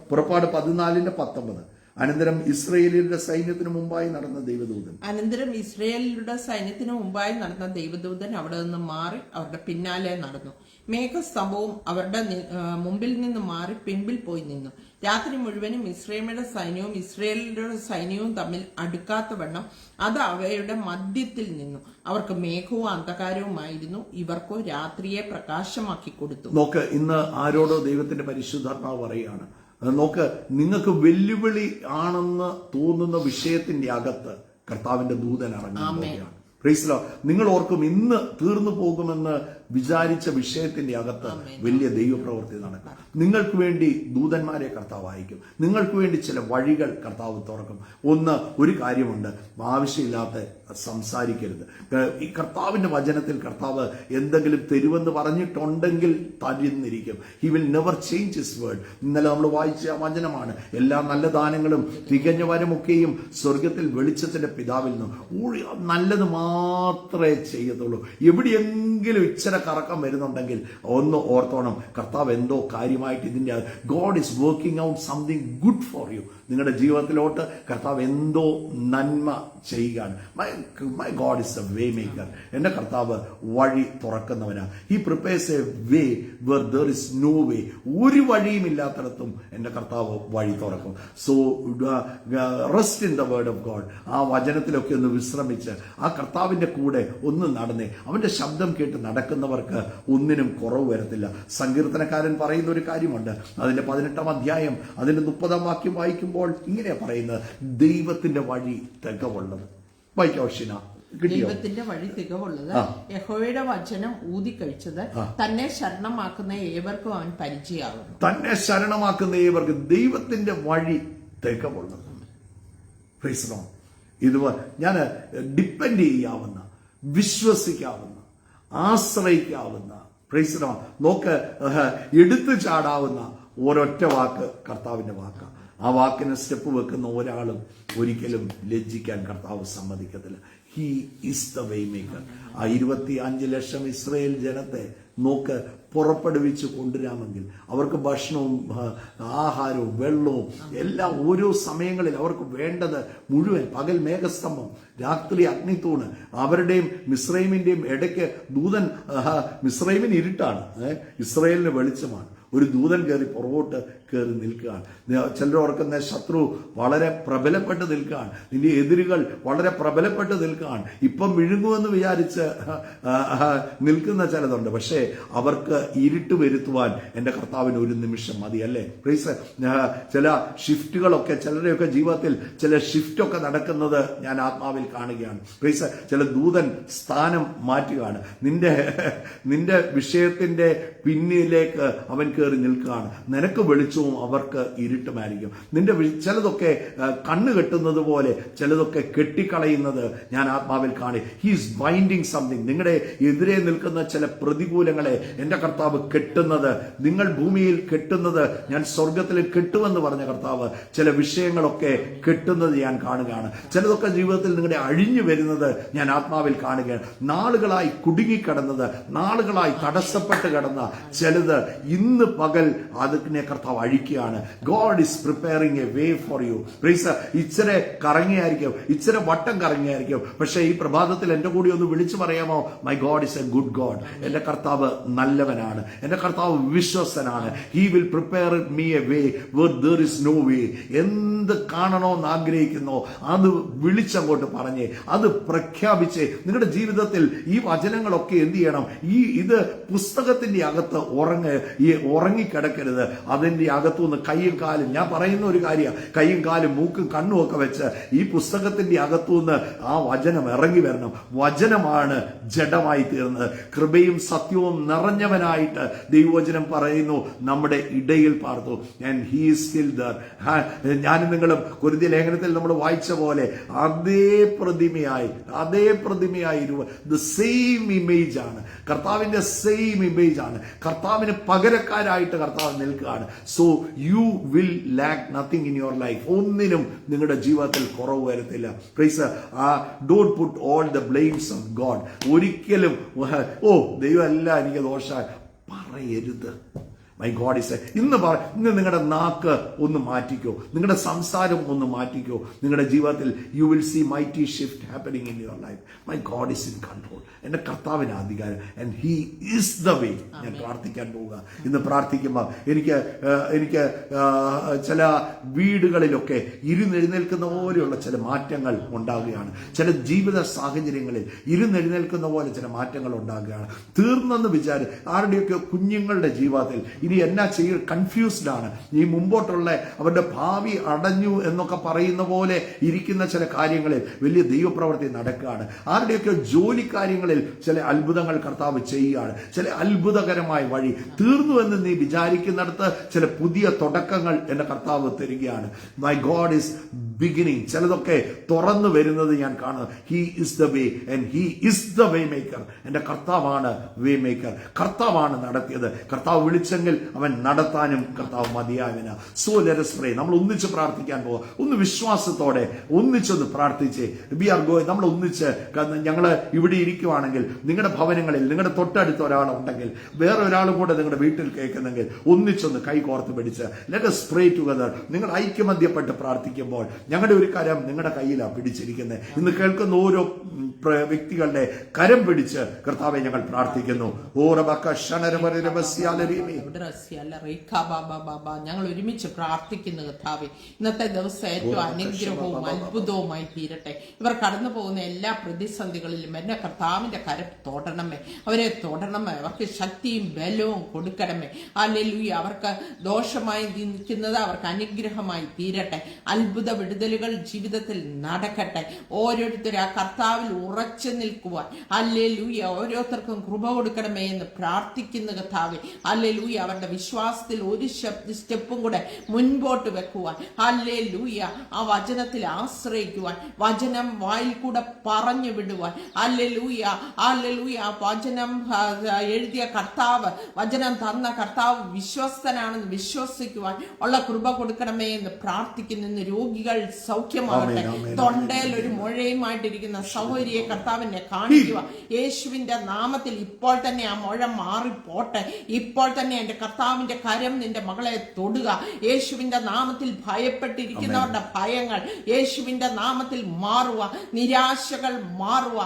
പുറപ്പാട് 14-19. അനന്തരം ഇസ്രായേലിന്റെ സൈന്യത്തിന് മുമ്പായി നടന്ന ദൈവദൂതൻ അവിടെ നിന്ന് മാറി അവരുടെ പിന്നാലെ നടന്നു. മേഘസ്തംഭവും അവരുടെ മുമ്പിൽ നിന്ന് മാറി പിൻപിൽ പോയി നിന്നു. രാത്രി മുഴുവനും ഇസ്രായേലിന്റെ സൈന്യവും ഇസ്രായേലിന്റെ സൈന്യവും തമ്മിൽ അടുക്കാത്ത വണ്ണം അത് അവയുടെ മധ്യത്തിൽ നിന്നു. അവർക്ക് മേഘവും അന്ധകാരവുമായിരുന്നു, ഇവർക്കോ രാത്രിയെ പ്രകാശമാക്കി കൊടുത്തു. നോക്ക്, ഇന്ന് ആരോടോ ദൈവത്തിന്റെ പരിശുദ്ധാത്മാവ് പറയുകയാണ്, നോക്ക്, നിങ്ങൾക്ക് വെല്ലുവിളി ആണെന്ന് തോന്നുന്ന വിഷയത്തിന്റെ അകത്ത് കർത്താവിന്റെ ദൂതൻ ഇറങ്ങുകയാണ്. നിങ്ങൾ ഓർക്കും, ഇന്ന് തീർന്നു പോകുമെന്ന് വിചാരിച്ച വിഷയത്തിന്റെ അകത്ത് വലിയ ദൈവപ്രവൃത്തി നടക്കും. നിങ്ങൾക്ക് വേണ്ടി ദൂതന്മാരെ കർത്താവ് അയക്കും. നിങ്ങൾക്ക് വേണ്ടി ചില വഴികൾ കർത്താവ് തുറക്കും. ഒരു കാര്യമുണ്ട്, ആവശ്യമില്ലാത്ത സംസാരിക്കരുത്. ഈ കർത്താവിന്റെ വചനത്തിൽ കർത്താവ് എന്തെങ്കിലും തരുമെന്ന് പറഞ്ഞിട്ടുണ്ടെങ്കിൽ തരുന്നിരിക്കും. He will never change his word. ഇന്നലെ നമ്മൾ വായിച്ച വചനമാണ്, എല്ലാ നല്ല ദാനങ്ങളും തികഞ്ഞ വരമൊക്കെയും സ്വർഗത്തിൽ വെളിച്ചത്തിന്റെ പിതാവിൽ നിന്ന്. നല്ലത് മാത്രമേ ചെയ്യത്തുള്ളൂ. എവിടെയെങ്കിലും ഇച്ചിരി കറക്കം വരുന്നുണ്ടെങ്കിൽ ഒന്ന് ഓർത്തോണം, കർത്താവ് എന്തോ കാര്യമായിട്ട് ഇതിന്റെ God is working out something good for you. നിങ്ങളുടെ ജീവിതത്തിലോട്ട് കർത്താവ് എന്തോ നന്മ ചെയ്യുകയാണ്. My God is a way maker. എന്റെ കർത്താവ് വഴി തുറക്കുന്നവനാ. He prepares a way where there is no way. ഒരു വഴിയും ഇല്ലാത്തടത്തും എന്റെ കർത്താവ് വഴി തുറക്കും. So rest in the word of God. ആ വചനത്തിലൊക്കെ ഒന്ന് വിശ്രമിച്ച് ആ കർത്താവിന്റെ കൂടെ ഒന്ന് നടന്നേ. അവന്റെ ശബ്ദം കേട്ട് നടക്കുന്നവർക്ക് ഒന്നിനും കുറവ് വരത്തില്ല. സങ്കീർത്തനക്കാരൻ പറയുന്ന ഒരു കാര്യമുണ്ട്, അതിന്റെ 18-ാം അധ്യായം അതിന്റെ 30-ാം വാക്യം വായിക്കുമ്പോൾ ഇങ്ങനെയാ പറയുന്നത്, ദൈവത്തിന്റെ വഴി തികവുള്ളത്. വായിക്കോഷിന. ദൈവത്തിന്റെ വഴി തികവുള്ളത്, യഹോവയുടെ വചനം ഊതിക്കഴിച്ചത്, തന്നെ ശരണമാക്കുന്ന ഏവർക്കും അവൻ പരിചയമാകുന്നു. തന്നെ ശരണമാക്കുന്ന ഏവർക്കും ദൈവത്തിന്റെ വഴി തികവുള്ളത്. ഇത് ഞാൻ ഡിപ്പെൻഡ് ചെയ്യാവുന്ന, വിശ്വസിക്കാവുന്ന, ആശ്രയിക്കാവുന്ന, നോക്ക്, എടുത്തു ചാടാവുന്ന ഒരൊറ്റ വാക്ക് കർത്താവിന്റെ വാക്കാണ്. ആ വാക്കിന് സ്റ്റെപ്പ് വെക്കുന്ന ഒരാളും ഒരിക്കലും ലജ്ജിക്കാൻ കർത്താവ് സമ്മതിക്കത്തില്ല. He is the way maker. ആ 25 ലക്ഷം ഇസ്രായേൽ ജനത്തെ നോക്ക് പുറപ്പെടുവിച്ച് കൊണ്ടുവരാമെങ്കിൽ അവർക്ക് ഭക്ഷണവും ആഹാരവും വെള്ളവും എല്ലാം ഓരോ സമയങ്ങളിൽ അവർക്ക് വേണ്ടത് മുഴുവൻ, പകൽ മേഘസ്തംഭം, രാത്രി അഗ്നിത്തൂണ്, അവരുടെയും മിസ്രൈമിന്റെയും ഇടയ്ക്ക് ദൂതൻ. മിസ്രൈമിന് ഇരുട്ടാണ്, ഇസ്രായേലിന് വെളിച്ചമാണ്. ഒരു ദൂതൻ കയറി പുറകോട്ട് കയറി നിൽക്കുകയാണ്. ചിലർ ഓർക്കുന്ന ശത്രു വളരെ പ്രബലപ്പെട്ട് നിൽക്കുകയാണ്, നിന്റെ എതിരുകൾ വളരെ പ്രബലപ്പെട്ട് നിൽക്കുകയാണ്. ഇപ്പം വിഴുങ്ങുമെന്ന് വിചാരിച്ച് നിൽക്കുന്ന ചിലതുണ്ട്. പക്ഷേ അവർക്ക് ഇരുട്ട് വരുത്തുവാൻ എന്റെ കർത്താവിന് ഒരു നിമിഷം മതി, അല്ലേ? ചില ഷിഫ്റ്റുകളൊക്കെ, ചിലരുടെയൊക്കെ ജീവിതത്തിൽ ചില ഷിഫ്റ്റൊക്കെ നടക്കുന്നത് ഞാൻ ആത്മാവിൽ കാണുകയാണ്. ചില ദൂതൻ സ്ഥാനം മാറ്റുകയാണ്. നിന്റെ വിഷയത്തിന്റെ പിന്നിലേക്ക് അവൻ കയറി നിൽക്കുകയാണ്. നിനക്ക് വെളിച്ചവും വെളിച്ചവും അവർക്ക് ഇരുട്ടുമായിരിക്കും. നിന്റെ ചിലതൊക്കെ കണ്ണ് കെട്ടുന്നത് പോലെ ചിലതൊക്കെ കെട്ടിക്കളയുന്നത് ഞാൻ ആത്മാവിൽ കാണി. He's binding something. നിങ്ങളുടെ എതിരെ നിൽക്കുന്ന ചില പ്രതികൂലങ്ങളെ എന്റെ കർത്താവ് കെട്ടുന്നത്, നിങ്ങൾ ഭൂമിയിൽ കെട്ടുന്നത് ഞാൻ സ്വർഗത്തിൽ കെട്ടുമെന്ന് പറഞ്ഞ കർത്താവ് ചില വിഷയങ്ങളൊക്കെ കെട്ടുന്നത് ഞാൻ കാണുകയാണ്. ചിലതൊക്കെ ജീവിതത്തിൽ നിങ്ങളുടെ അഴിഞ്ഞു വരുന്നത് ഞാൻ ആത്മാവിൽ കാണുകയാണ്. നാളുകളായി കുടുങ്ങിക്കിടന്നത്, നാളുകളായി തടസ്സപ്പെട്ട് കിടന്ന ചിലത് ഇന്ന് പകൽ അതിനെ കർത്താവ് അഴിക്കുകയാണ്. God is preparing a way for you. ഇച്ചിരി കറങ്ങിയായിരിക്കും, ഇച്ചിരി വട്ടം കറങ്ങിയായിരിക്കും, പക്ഷെ ഈ പ്രഭാതത്തിൽ എന്റെ കൂടി ഒന്ന് വിളിച്ചു പറയാമോ? My God is a good God. എന്റെ കർത്താവ് നല്ലവനാണ്, എന്റെ കർത്താവ് വിശ്വസ്തനാണ്. He will prepare me a way where there is no way. എന്ത് കാണണമെന്ന് ആഗ്രഹിക്കുന്നോ അത് വിളിച്ചങ്ങോട്ട് പറഞ്ഞേ, അത് പ്രഖ്യാപിച്ചേ. നിങ്ങളുടെ ജീവിതത്തിൽ ഈ വചനങ്ങളൊക്കെ എന്ത് ചെയ്യണം? ഇത് പുസ്തകത്തിന്റെ അകത്ത് ഉറങ്ങിക്കിടക്കരുത്. അതിന്റെ അകത്തുനിന്ന് കൈയും കാലും, ഞാൻ പറയുന്ന ഒരു കാര്യം, കൈയും കാലും മൂക്കും കണ്ണും ഒക്കെ വെച്ച് ഈ പുസ്തകത്തിന്റെ അകത്തുനിന്ന് ആ വചനം ഇറങ്ങി വരണം. വചനമാണ് ജഡമായി തീർന്നത്. കൃപയും സത്യവും നിറഞ്ഞവനായിട്ട് ദൈവവചനം പറയുന്നു നമ്മുടെ ഇടയിൽ പാർത്തു. And he is still there. ഞാനും നിങ്ങളും കൊരിന്ത്യർ ലേഖനത്തിൽ നമ്മൾ വായിച്ച പോലെ അതേ പ്രതിമയായി ദ സെയിം ഇമേജ് ആണ്, കർത്താവിന്റെ സെയിം ഇമേജ് ആണ്. കർത്താവിന് പകരക്കാരായിട്ട് കർത്താവ് നിൽക്കുകയാണ്. So you will lack nothing in your life. ഒന്നിനും നിങ്ങളുടെ ജീവിതത്തിൽ കുറവ് വരത്തില്ല. Praise. Don't put all the blames on God. ഒരിക്കലും ദൈവമല്ല എനിക്ക് ദോഷം പറയരുത്. മൈ ഗോഡ് ഇസ് ഇന്ന് നിങ്ങളുടെ നാക്ക് ഒന്ന് മാറ്റിക്കോ, നിങ്ങളുടെ സംസാരം ഒന്ന് മാറ്റിക്കോ. നിങ്ങളുടെ ജീവിതത്തിൽ you will see mighty shift happening in your life. My God is in control. എന്റെ കർത്താവിന് അധികാരം. And he is the way. ഞാൻ പ്രാർത്ഥിക്കാൻ പോവുക. ഇന്ന് പ്രാർത്ഥിക്കുമ്പോൾ എനിക്ക് ചില വീടുകളിലൊക്കെ ഇരുന്നെഴുന്നേൽക്കുന്ന പോലെയുള്ള ചില മാറ്റങ്ങൾ ഉണ്ടാകുകയാണ്. ചില ജീവിത സാഹചര്യങ്ങളിൽ ഇരുന്നെഴുന്നേൽക്കുന്ന പോലെ ചില മാറ്റങ്ങൾ ഉണ്ടാകുകയാണ്. തീർന്നെന്ന് വിചാരിച്ച് ആരുടെയൊക്കെ കുഞ്ഞുങ്ങളുടെ ജീവിതത്തിൽ ഇനി എന്നാ ചെയ്യുക, കൺഫ്യൂസ്ഡ് ആണ്. ഈ മുമ്പോട്ടുള്ള അവരുടെ ഭാവി അടഞ്ഞു എന്നൊക്കെ പറയുന്ന പോലെ ഇരിക്കുന്ന ചില കാര്യങ്ങളിൽ വലിയ ദൈവപ്രവൃത്തി നടക്കുകയാണ്. ആരുടെയൊക്കെ ജോലി കാര്യങ്ങളിൽ ചില അത്ഭുതങ്ങൾ കർത്താവ് ചെയ്യുകയാണ്. ചില അത്ഭുതകരമായ വഴി തീർന്നു എന്ന് നീ വിചാരിക്കുന്നിടത്ത് ചില പുതിയ തുടക്കങ്ങൾ എന്റെ കർത്താവ് തരികയാണ്. My God is beginning. ചിലതൊക്കെ തുറന്നു വരുന്നത് ഞാൻ കാണുന്നു. He is the way and he is the way maker. എന്റെ കർത്താവാണ് വേ മേക്കർ. കർത്താവാണ് നടത്തിയത്. കർത്താവ് വിളിച്ചെങ്കിൽ അവൻ നടത്താനും കർത്താവ് മതിയായവനാ. So let us pray. നമ്മൾ ഒന്നിച്ച് പ്രാർത്ഥിക്കാൻ പോവാ. ഒന്ന് വിശ്വാസത്തോടെ ഒന്നിച്ചൊന്ന് പ്രാർത്ഥിച്ചേ. We are going. നമ്മൾ ഒന്നിച്ച് ഞങ്ങൾ ഇവിടെ ഇരിക്കുവാണെങ്കിൽ നിങ്ങളുടെ ഭവനങ്ങളിൽ നിങ്ങളുടെ തൊട്ടടുത്ത് ഒരാളുണ്ടെങ്കിൽ വേറെ ഒരാളും കൂടെ നിങ്ങളുടെ വീട്ടിൽ കേൾക്കുന്നെങ്കിൽ ഒന്നിച്ചൊന്ന് കൈ കോർത്ത് പിടിച്ച് ലെറ്റ് us pray together. നിങ്ങൾ ഐക്യമധ്യപ്പെട്ട് പ്രാർത്ഥിക്കുമ്പോൾ ഞങ്ങളുടെ ഒരു കരം നിങ്ങളുടെ കയ്യിലാണ് പിടിച്ചിരിക്കുന്നത്. ഇന്ന് കേൾക്കുന്ന ഓരോ വ്യക്തികളുടെ കരം പിടിച്ച് കർത്താവെ ഞങ്ങൾ പ്രാർത്ഥിക്കുന്നു. ഞങ്ങൾ ഒരുമിച്ച് പ്രാർത്ഥിക്കുന്നു കർത്താവെ. ഇന്നത്തെ ദിവസം ഏറ്റവും അനുഗ്രഹവും അത്ഭുതവുമായി തീരട്ടെ. ഇവർ കടന്നു പോകുന്ന എല്ലാ പ്രതിസന്ധികളിലും എന്റെ കർത്താവിന്റെ കരം തൊടണമേ, അവരെ തൊടണമേ, അവർക്ക് ശക്തിയും ബലവും കൊടുക്കണമേ. ഹല്ലേലൂയ. അവർക്ക് ദോഷമായി നിൽക്കുന്നത് അവർക്ക് അനുഗ്രഹമായി തീരട്ടെ. അത്ഭുത വിടുതലുകൾ ജീവിതത്തിൽ നടക്കട്ടെ. ഓരോരുത്തരും ആ കർത്താവിൽ ഉറച്ചു നിൽക്കുവാൻ ഹല്ലേലൂയ ഓരോരുത്തർക്കും കൃപ കൊടുക്കണമേ എന്ന് പ്രാർത്ഥിക്കുന്ന കർത്താവേ. ഹല്ലേലൂയ. അവരുടെ വിശ്വാസത്തിൽ ഒരു സ്റ്റെപ്പും കൂടെ മുൻപോട്ട് വെക്കുവാൻ ഹല്ലേലൂയ. ആ വചനത്തിൽ ആശ്രയിക്കുവാൻ, വചനം വായിൽ കൂടെ പറഞ്ഞു വിടുവാൻ ഹല്ലേലൂയ. ഹല്ലേലൂയ. ആ വചനം എഴുതിയ കർത്താവ്, വചനം തന്ന കർത്താവ് വിശ്വസ്തനാണെന്ന് വിശ്വസിക്കുവാൻ ഉള്ള കൃപ കൊടുക്കണമേ എന്ന് പ്രാർത്ഥിക്കുന്നു. ഇന്ന് രോഗികൾ സൗഖ്യമാകട്ടെ. തൊണ്ടയിൽ ഒരു മുഴയുമായിട്ടിരിക്കുന്ന സഹോദരിയെ കർത്താവിനെ കാണിക്കുക യേശുവിന്റെ നാമത്തിൽ. ഇപ്പോൾ തന്നെ ആ മുഴ മാറിപ്പോട്ടെ. ഇപ്പോൾ തന്നെ എന്റെ കർത്താവിന്റെ കരം നിന്റെ മകളെ തൊടുക. യേശുവിന്റെ നാമത്തിൽ ഭയപ്പെട്ടിരിക്കുന്നവരുടെ ഭയങ്ങൾ യേശുവിന്റെ നാമത്തിൽ മാറുക. നിരാശകൾ മാറുക.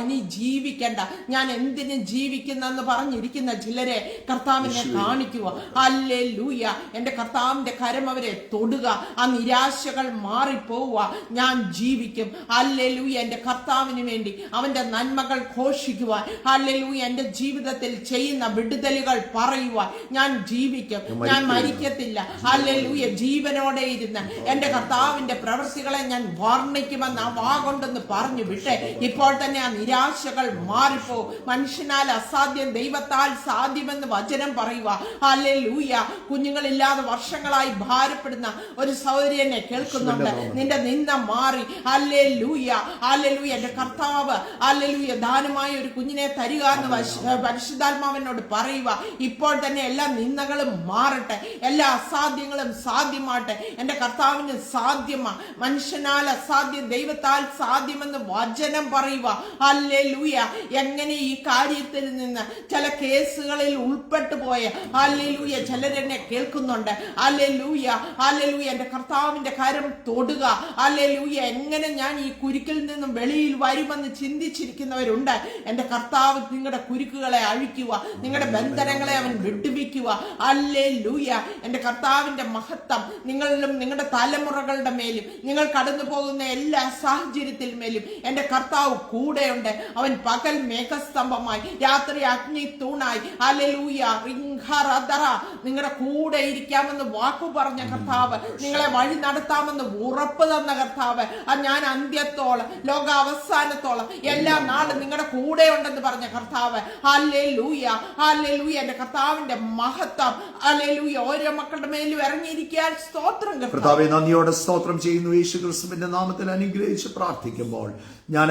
ഇനി ജീവിക്കണ്ട, ഞാൻ എന്തിന് ജീവിക്കുന്നെന്ന് പറഞ്ഞിരിക്കുന്ന ചിലരെ കർത്താവിനെ കാണിക്കുക. ഹല്ലേലൂയ. എന്റെ കർത്താവിന്റെ കരം അവരെ തൊടുക. ആ നിരാശകൾ മാറിപ്പോവുക. ഞാൻ ജീവിക്കും. ഹല്ലേലൂയ. എന്റെ കർത്താവിന് വേണ്ടി അവന്റെ നന്മകൾ ഘോഷിക്കുവാൻ ഹല്ലേലൂയ. എന്റെ ജീവിതത്തിൽ ചെയ്യുന്ന വിടുതലുകൾ പറയുവാൻ പറയുവാൻ ഞാൻ ജീവിക്കും, ഞാൻ മരിക്കത്തില്ല. ഹല്ലേലൂയ. ജീവനോടെ ഇരുന്ന് എന്റെ കർത്താവിന്റെ പ്രവൃത്തികളെ ഞാൻ വർണ്ണിക്കുമെന്ന് ആ വാ കൊണ്ടെന്ന് പറഞ്ഞു വിട്ടെ. ഇപ്പോൾ തന്നെ ആ നിരാശകൾ മാറിപ്പോ. മനുഷ്യനാൽ അസാധ്യം ദൈവത്താൽ സാധ്യമെന്ന് വചനം പറയുക. ഹല്ലേലൂയ. കുഞ്ഞുങ്ങളില്ലാതെ വർഷങ്ങളായി ഭാരപ്പെടുന്ന ഒരു സഹോദരി എന്നെ കേൾക്കുന്നുണ്ട്. നിന്റെ നിന്ന മാറി. ഹല്ലേലൂയ. ഹല്ലേലൂയ. എന്റെ കർത്താവ് ഹല്ലേലൂയ ദാനമായ ഒരു കുഞ്ഞിനെ തരിക എന്ന് പരിശുദ്ധാത്മാവിനോട് പറയുക. ഇപ്പോൾ തന്നെ എല്ലാ നിന്ദകളും മാറട്ടെ, എല്ലാ അസാധ്യങ്ങളും സാധ്യമാട്ടെ. എന്റെ കർത്താവിന് സാധ്യമാ. മനുഷ്യനാൽ അസാധ്യം ദൈവത്താൽ സാധ്യമെന്ന് വചനം പറയുക. ഹല്ലേലൂയ. എങ്ങനെ ഈ കാര്യത്തിൽ നിന്ന് ചില കേസുകളിൽ ഉൾപ്പെട്ടു പോയ ഹല്ലേലൂയ ചിലരെന്നെ കേൾക്കുന്നുണ്ട്. ഹല്ലേലൂയ. ഹല്ലേലൂയ. എന്റെ കർത്താവിന്റെ കരം തൊടുക. ഹല്ലേലൂയ. എങ്ങനെ ഞാൻ ഈ കുരുക്കിൽ നിന്നും വെളിയിൽ വരുമെന്ന് ചിന്തിച്ചിരിക്കുന്നവരുണ്ട്. എന്റെ കർത്താവ് നിങ്ങളുടെ കുരുക്കുകളെ അഴിക്കുക, നിങ്ങളുടെ ബന്ധനങ്ങളെ അവൻ വിടുവിക്കുക. ഹല്ലേലൂയ. എന്റെ കർത്താവിന്റെ മഹത്വം നിങ്ങളിലും നിങ്ങളുടെ തലമുറകളുടെ മേലും നിങ്ങൾ കടന്നു പോകുന്ന എല്ലാ സാഹചര്യത്തിൽ മേലും എന്റെ കർത്താവ് കൂടെയുണ്ട്. അവൻ പകൽ മേഘസ്തംഭമായി രാത്രി അഗ്നി തൂണായി ഹല്ലേലൂയ റിംഹറദറ നിങ്ങളുടെ കൂടെ ഇരിക്കാമെന്ന് വാക്കു പറഞ്ഞ കർത്താവ്, നിങ്ങളെ വഴി നടത്താമെന്ന് ഉറപ്പ് തന്ന കർത്താവ്, ഞാൻ അന്ത്യത്തോളം ലോക അവസാനത്തോളം എല്ലാ നാളും നിങ്ങളുടെ കൂടെ ഉണ്ടെന്ന് പറഞ്ഞ കർത്താവ്. ഹല്ലേലൂയ. ഹല്ലേലൂയ. എന്റെ കർത്താവിന്റെ മഹത്വം ഹല്ലേലൂയ ഓരോ മക്കളുടെ മേലും ഇറങ്ങിയിരിക്കാൻ സ്തോത്രം. കർത്താവേ, നന്ദിയോടെ സ്തോത്രം ചെയ്യുന്നു. യേശു ക്രിസ്തുവിന്റെ നാമത്തിൽ അനുഗ്രഹിച്ച് പ്രാർത്ഥിക്കുമ്പോൾ ഞാൻ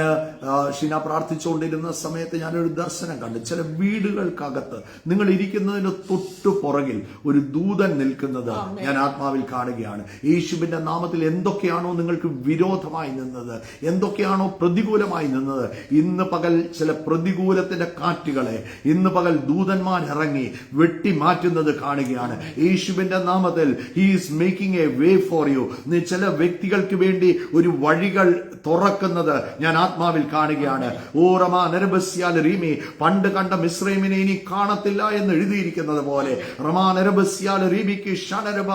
ഷീന പ്രാർത്ഥിച്ചുകൊണ്ടിരുന്ന സമയത്ത് ഞാനൊരു ദർശനം കണ്ടു. ചില വീടുകൾക്കകത്ത് നിങ്ങൾ ഇരിക്കുന്നതിന് തൊട്ടു പുറകിൽ ഒരു ദൂതൻ നിൽക്കുന്നത് ഞാൻ ആത്മാവിൽ കാണുകയാണ്. യേശുവിന്റെ നാമത്തിൽ എന്തൊക്കെയാണോ നിങ്ങൾക്ക് വിരോധമായി നിന്നത്, എന്തൊക്കെയാണോ പ്രതികൂലമായി നിന്നത്, ഇന്ന് പകൽ ചില പ്രതികൂലത്തിന്റെ കാറ്റുകളെ ഇന്ന് പകൽ ദൂതന്മാർ ഇറങ്ങി വെട്ടി മാറ്റുന്നത് കാണുകയാണ്. യേശുവിന്റെ നാമത്തിൽ he is making A way for U. ചില വ്യക്തികൾക്ക് വേണ്ടി ഒരു വഴികൾ തുറക്കുന്നത് ഞാൻ ആത്മാവിൽ കാണുകയാണ്. ഓറമാ നരബസ്യാൽ റീമി, പണ്ട് കണ്ട മിസ്രൈമിനെ ഇനി കാണത്തില്ല എന്ന് എഴുതിയിരിക്കുന്നത് പോലെ റമാ നരബസ്യാൽ റീമിക്ക് ഷണരബ,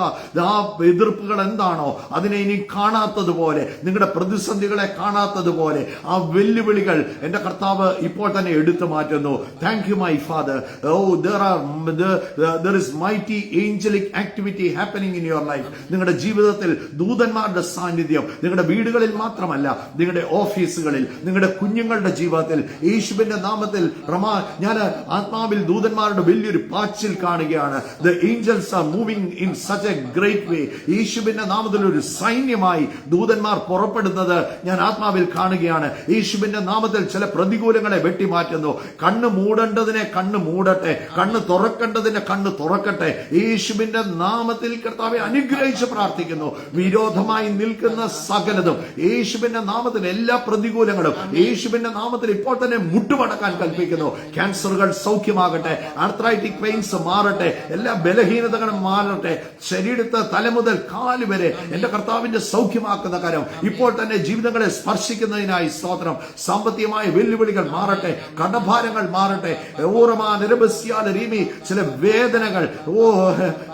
ആ എതിർപ്പുകൾ എന്താണോ അതിനെ ഇനി കാണാത്തതുപോലെ, നിങ്ങളുടെ പ്രതിസന്ധികളെ കാണാത്തതുപോലെ ആ വെല്ലുവിളികൾ എന്റെ കർത്താവ് ഇപ്പോൾ തന്നെ എടുത്തു മാറ്റുന്നു. Thank you my father. there is mighty angelic activity happening in your life. നിങ്ങളുടെ ജീവിതത്തിൽ ദൂതന്മാരുടെ സാന്നിധ്യം നിങ്ങളുടെ വീടുകളിൽ മാത്രമല്ല, നിങ്ങളുടെ ഓഫീസുകളിൽ, നിങ്ങളുടെ കുഞ്ഞുങ്ങളുടെ ജീവിതത്തിൽ യേശുവിന്റെ നാമത്തിൽ ഞാൻ ആത്മാവിൽ ദൂതന്മാരുടെ വലിയൊരു പാച്ചിൽ കാണുകയാണ്. The angels are moving in such a great way. യേശുവിന്റെ നാമത്തിൽ ഒരു സൈന്യമായി ദൂതന്മാർ പുറപ്പെടുന്നത് ഞാൻ ആത്മാവിൽ കാണുകയാണ്. യേശുവിന്റെ നാമത്തിൽ ചില പ്രതികൂലങ്ങളെ വെട്ടിമാറ്റുന്നു. കണ്ണ് മൂടേണ്ടതിനെ കണ്ണ് മൂടട്ടെ, കണ്ണ് തുറക്കേണ്ടതിനെ കണ്ണ് തുറക്കട്ടെ. യേശുവിന്റെ നാമത്തിൽ കർത്താവെ അനുഗ്രഹിച്ച് പ്രാർത്ഥിക്കുന്നു. വിരോധമായി നിൽക്കുന്ന സകലതും യേശുവിന്റെ നാമത്തിൽ എല്ലാ പ്രതികൂലങ്ങളും യേശുവിന്റെ നാമത്തിൽ ഇപ്പോൾ തന്നെ മുട്ടുമടക്കാൻ കൽപ്പിക്കുന്നു. ക്യാൻസറുകൾ സൗഖ്യമാകട്ടെ, ആർത്രൈറ്റിക് പെയിൻസ് മാറട്ടെ, എല്ലാ ബലഹീനതകളും മാറട്ടെ. ശരീരത്തെ തല മുതൽ കാല് വരെ എന്റെ കർത്താവിന്റെ സൗഖ്യമാക്കുന്ന കാര്യം ഇപ്പോൾ തന്നെ ജീവിതങ്ങളെ സ്പർശിക്കുന്നതിനായി സ്തോത്രം. സാമ്പത്തികമായ വെല്ലുവിളികൾ മാറട്ടെ, കടഭാരങ്ങൾ മാറട്ടെ. ഓറമാ നിരബസ്യാല രീമി, ചില വേദനകൾ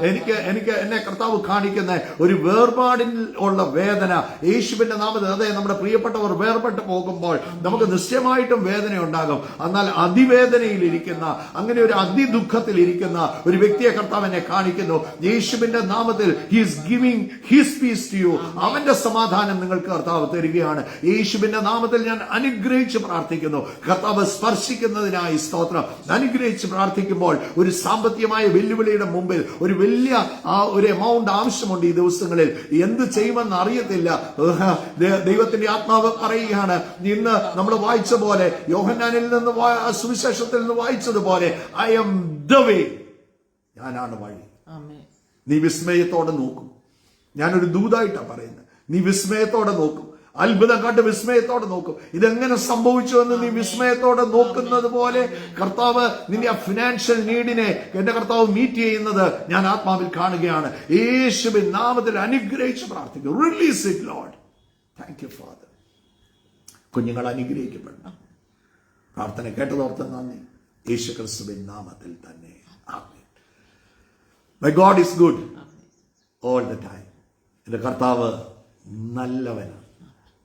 എനിക്ക് എന്നെ കർത്താവ് കാണിക്കുന്ന ഒരു വേർപാടിൽ ഉള്ള വേദന യേശുവിന്റെ നാമത്തിൽ. അതെ, നമ്മുടെ പ്രിയപ്പെട്ടവർ വേർപെട്ട് പോകുമ്പോൾ നമുക്ക് നിശ്ചയമായിട്ടും വേദന ഉണ്ടാകും. എന്നാൽ അതിവേദനയിൽ ഇരിക്കുന്ന, അങ്ങനെ ഒരു അതിദുഃഖത്തിൽ ഇരിക്കുന്ന ഒരു വ്യക്തിയെ കർത്താവ് എന്നെ കാണിക്കുന്നു. യേശുവിന്റെ നാമത്തിൽ he is giving his peace to you. അവന്റെ സമാധാനം നിങ്ങൾക്ക് കർത്താവ് തരികയാണ്. യേശുവിന്റെ നാമത്തിൽ ഞാൻ അനുഗ്രഹിച്ച് പ്രാർത്ഥിക്കുന്നു. കർത്താവ് സ്പർശിക്കുന്നതിനായി സ്തോത്രം. അനുഗ്രഹിച്ച് പ്രാർത്ഥിക്കുമ്പോൾ ഒരു സാമ്പത്തികമായ വെല്ലുവിളിയുടെ മുമ്പിൽ ഒരു വലിയ ഒരു എമൗണ്ട് ആവശ്യമുണ്ട്. ഈ ദിവസങ്ങളിൽ എന്ത് ചെയ്യുമെന്ന് അറിയത്തില്ല. ദൈവത്തിന്റെ ആത്മാവ് പറയുകയാണ്, ഇന്ന് നമ്മൾ വായിച്ച പോലെ, യോഹന്നാനിൽ നിന്ന് സുവിശേഷത്തിൽ നിന്ന് വായിച്ചതുപോലെ, ഐ എം ദ വേ, ഞാനാണ് വഴി. നീ വിസ്മയത്തോടെ നോക്കും. ഞാനൊരു ദൂതായിട്ടാണ് പറയുന്നത്. നീ വിസ്മയത്തോടെ നോക്കും. അത്ഭുതം കണ്ട് വിസ്മയത്തോടെ നോക്കും. ഇതെങ്ങനെ സംഭവിച്ചു എന്ന് നീ വിസ്മയത്തോടെ നോക്കുന്നത് പോലെ കർത്താവ് നിന്റെ ആ ഫിനാൻഷ്യൽ നീഡിനെ എന്റെ കർത്താവ് മീറ്റ് ചെയ്യുന്നത് ഞാൻ ആത്മാവിൽ കാണുകയാണ്. യേശുവിൻ നാമത്തിൽ അനുഗ്രഹിച്ച് പ്രാർത്ഥിക്കും. Release it Lord. Thank you Father. കുഞ്ഞുങ്ങൾ അനുഗ്രഹിക്കപ്പെടണം. പ്രാർത്ഥന കേട്ടതോർത്ത് നന്ദി. യേശു ക്രിസ്തുവിൻ നാമത്തിൽ തന്നെ ആമേൻ. My God is good all the time. എന്റെ കർത്താവ് നല്ലവനാണ്,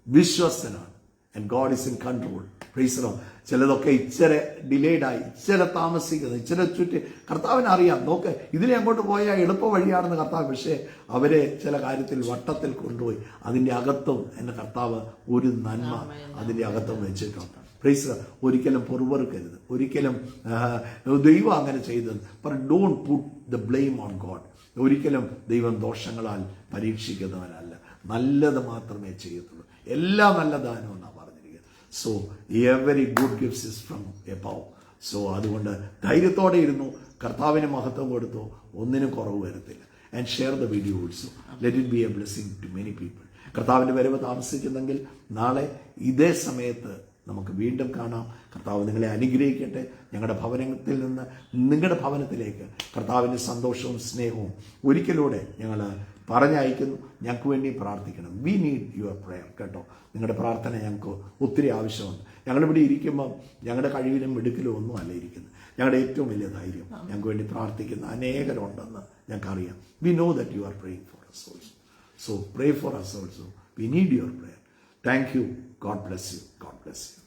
വിശ്വസ്തനാണ്. And God is in control. Praise Lord. ചിലതൊക്കെ ഇച്ചിരി ഡിലേഡായി, ഇച്ചിരി താമസിക്കുന്നത്, ഇച്ചിരി ചുറ്റി. കർത്താവിന് അറിയാം, നോക്ക് ഇതിനെ അങ്ങോട്ട് പോയാൽ എളുപ്പ വഴിയാണെന്ന് കർത്താവ്. പക്ഷേ അവരെ ചില കാര്യത്തിൽ വട്ടത്തിൽ കൊണ്ടുപോയി അതിൻ്റെ അകത്തും എൻ്റെ കർത്താവ് ഒരു നന്മ അതിൻ്റെ അകത്തും വെച്ചിട്ടുണ്ട്. Praise lord. ഒരിക്കലും പൊറുപറുക്കരുത്, ഒരിക്കലും ദൈവം അങ്ങനെ ചെയ്തത്. Don't put the blame on God. ഒരിക്കലും ദൈവം ദോഷങ്ങളാൽ പരീക്ഷിക്കുന്നവനല്ല, നല്ലത് മാത്രമേ ചെയ്യത്തുള്ളൂ. എല്ലാ നല്ല ദാനവും നാം പറഞ്ഞിരിക്കുന്നത്. So every good gifts is from above. So അതുകൊണ്ട് ധൈര്യത്തോടെ ഇരുന്നു, കർത്താവിന് മഹത്വം കൊടുത്തു, ഒന്നിനും കുറവ് വരത്തില്ല. And share the video also, let it be a blessing to many people. കർത്താവിൻ്റെ വരവ് താമസിക്കുന്നെങ്കിൽ നാളെ ഇതേ സമയത്ത് നമുക്ക് വീണ്ടും കാണാം. കർത്താവ് നിങ്ങളെ അനുഗ്രഹിക്കട്ടെ. ഞങ്ങളുടെ ഭവനത്തിൽ നിന്ന് നിങ്ങളുടെ ഭവനത്തിലേക്ക് കർത്താവിൻ്റെ സന്തോഷവും സ്നേഹവും ഒരിക്കലൂടെ ഞങ്ങൾ പറഞ്ഞയക്കുന്നു. ഞങ്ങൾക്ക് വേണ്ടി പ്രാർത്ഥിക്കണം. വി നീഡ് യുവർ പ്രെയർ കേട്ടോ. നിങ്ങളുടെ പ്രാർത്ഥന ഞങ്ങൾക്ക് ഒത്തിരി ആവശ്യമുണ്ട്. ഞങ്ങളിവിടെ ഇരിക്കുമ്പം ഞങ്ങളുടെ കഴിവിലും മിടുക്കിലും ഒന്നും അല്ല ഇരിക്കുന്നത്. ഞങ്ങളുടെ ഏറ്റവും വലിയ ധൈര്യം ഞങ്ങൾക്ക് വേണ്ടി പ്രാർത്ഥിക്കുന്ന അനേകരുണ്ടെന്ന് ഞങ്ങൾക്കറിയാം. We know that you are praying four us also. So pray for us also. We need your prayer. Thank you. God bless you. God bless you.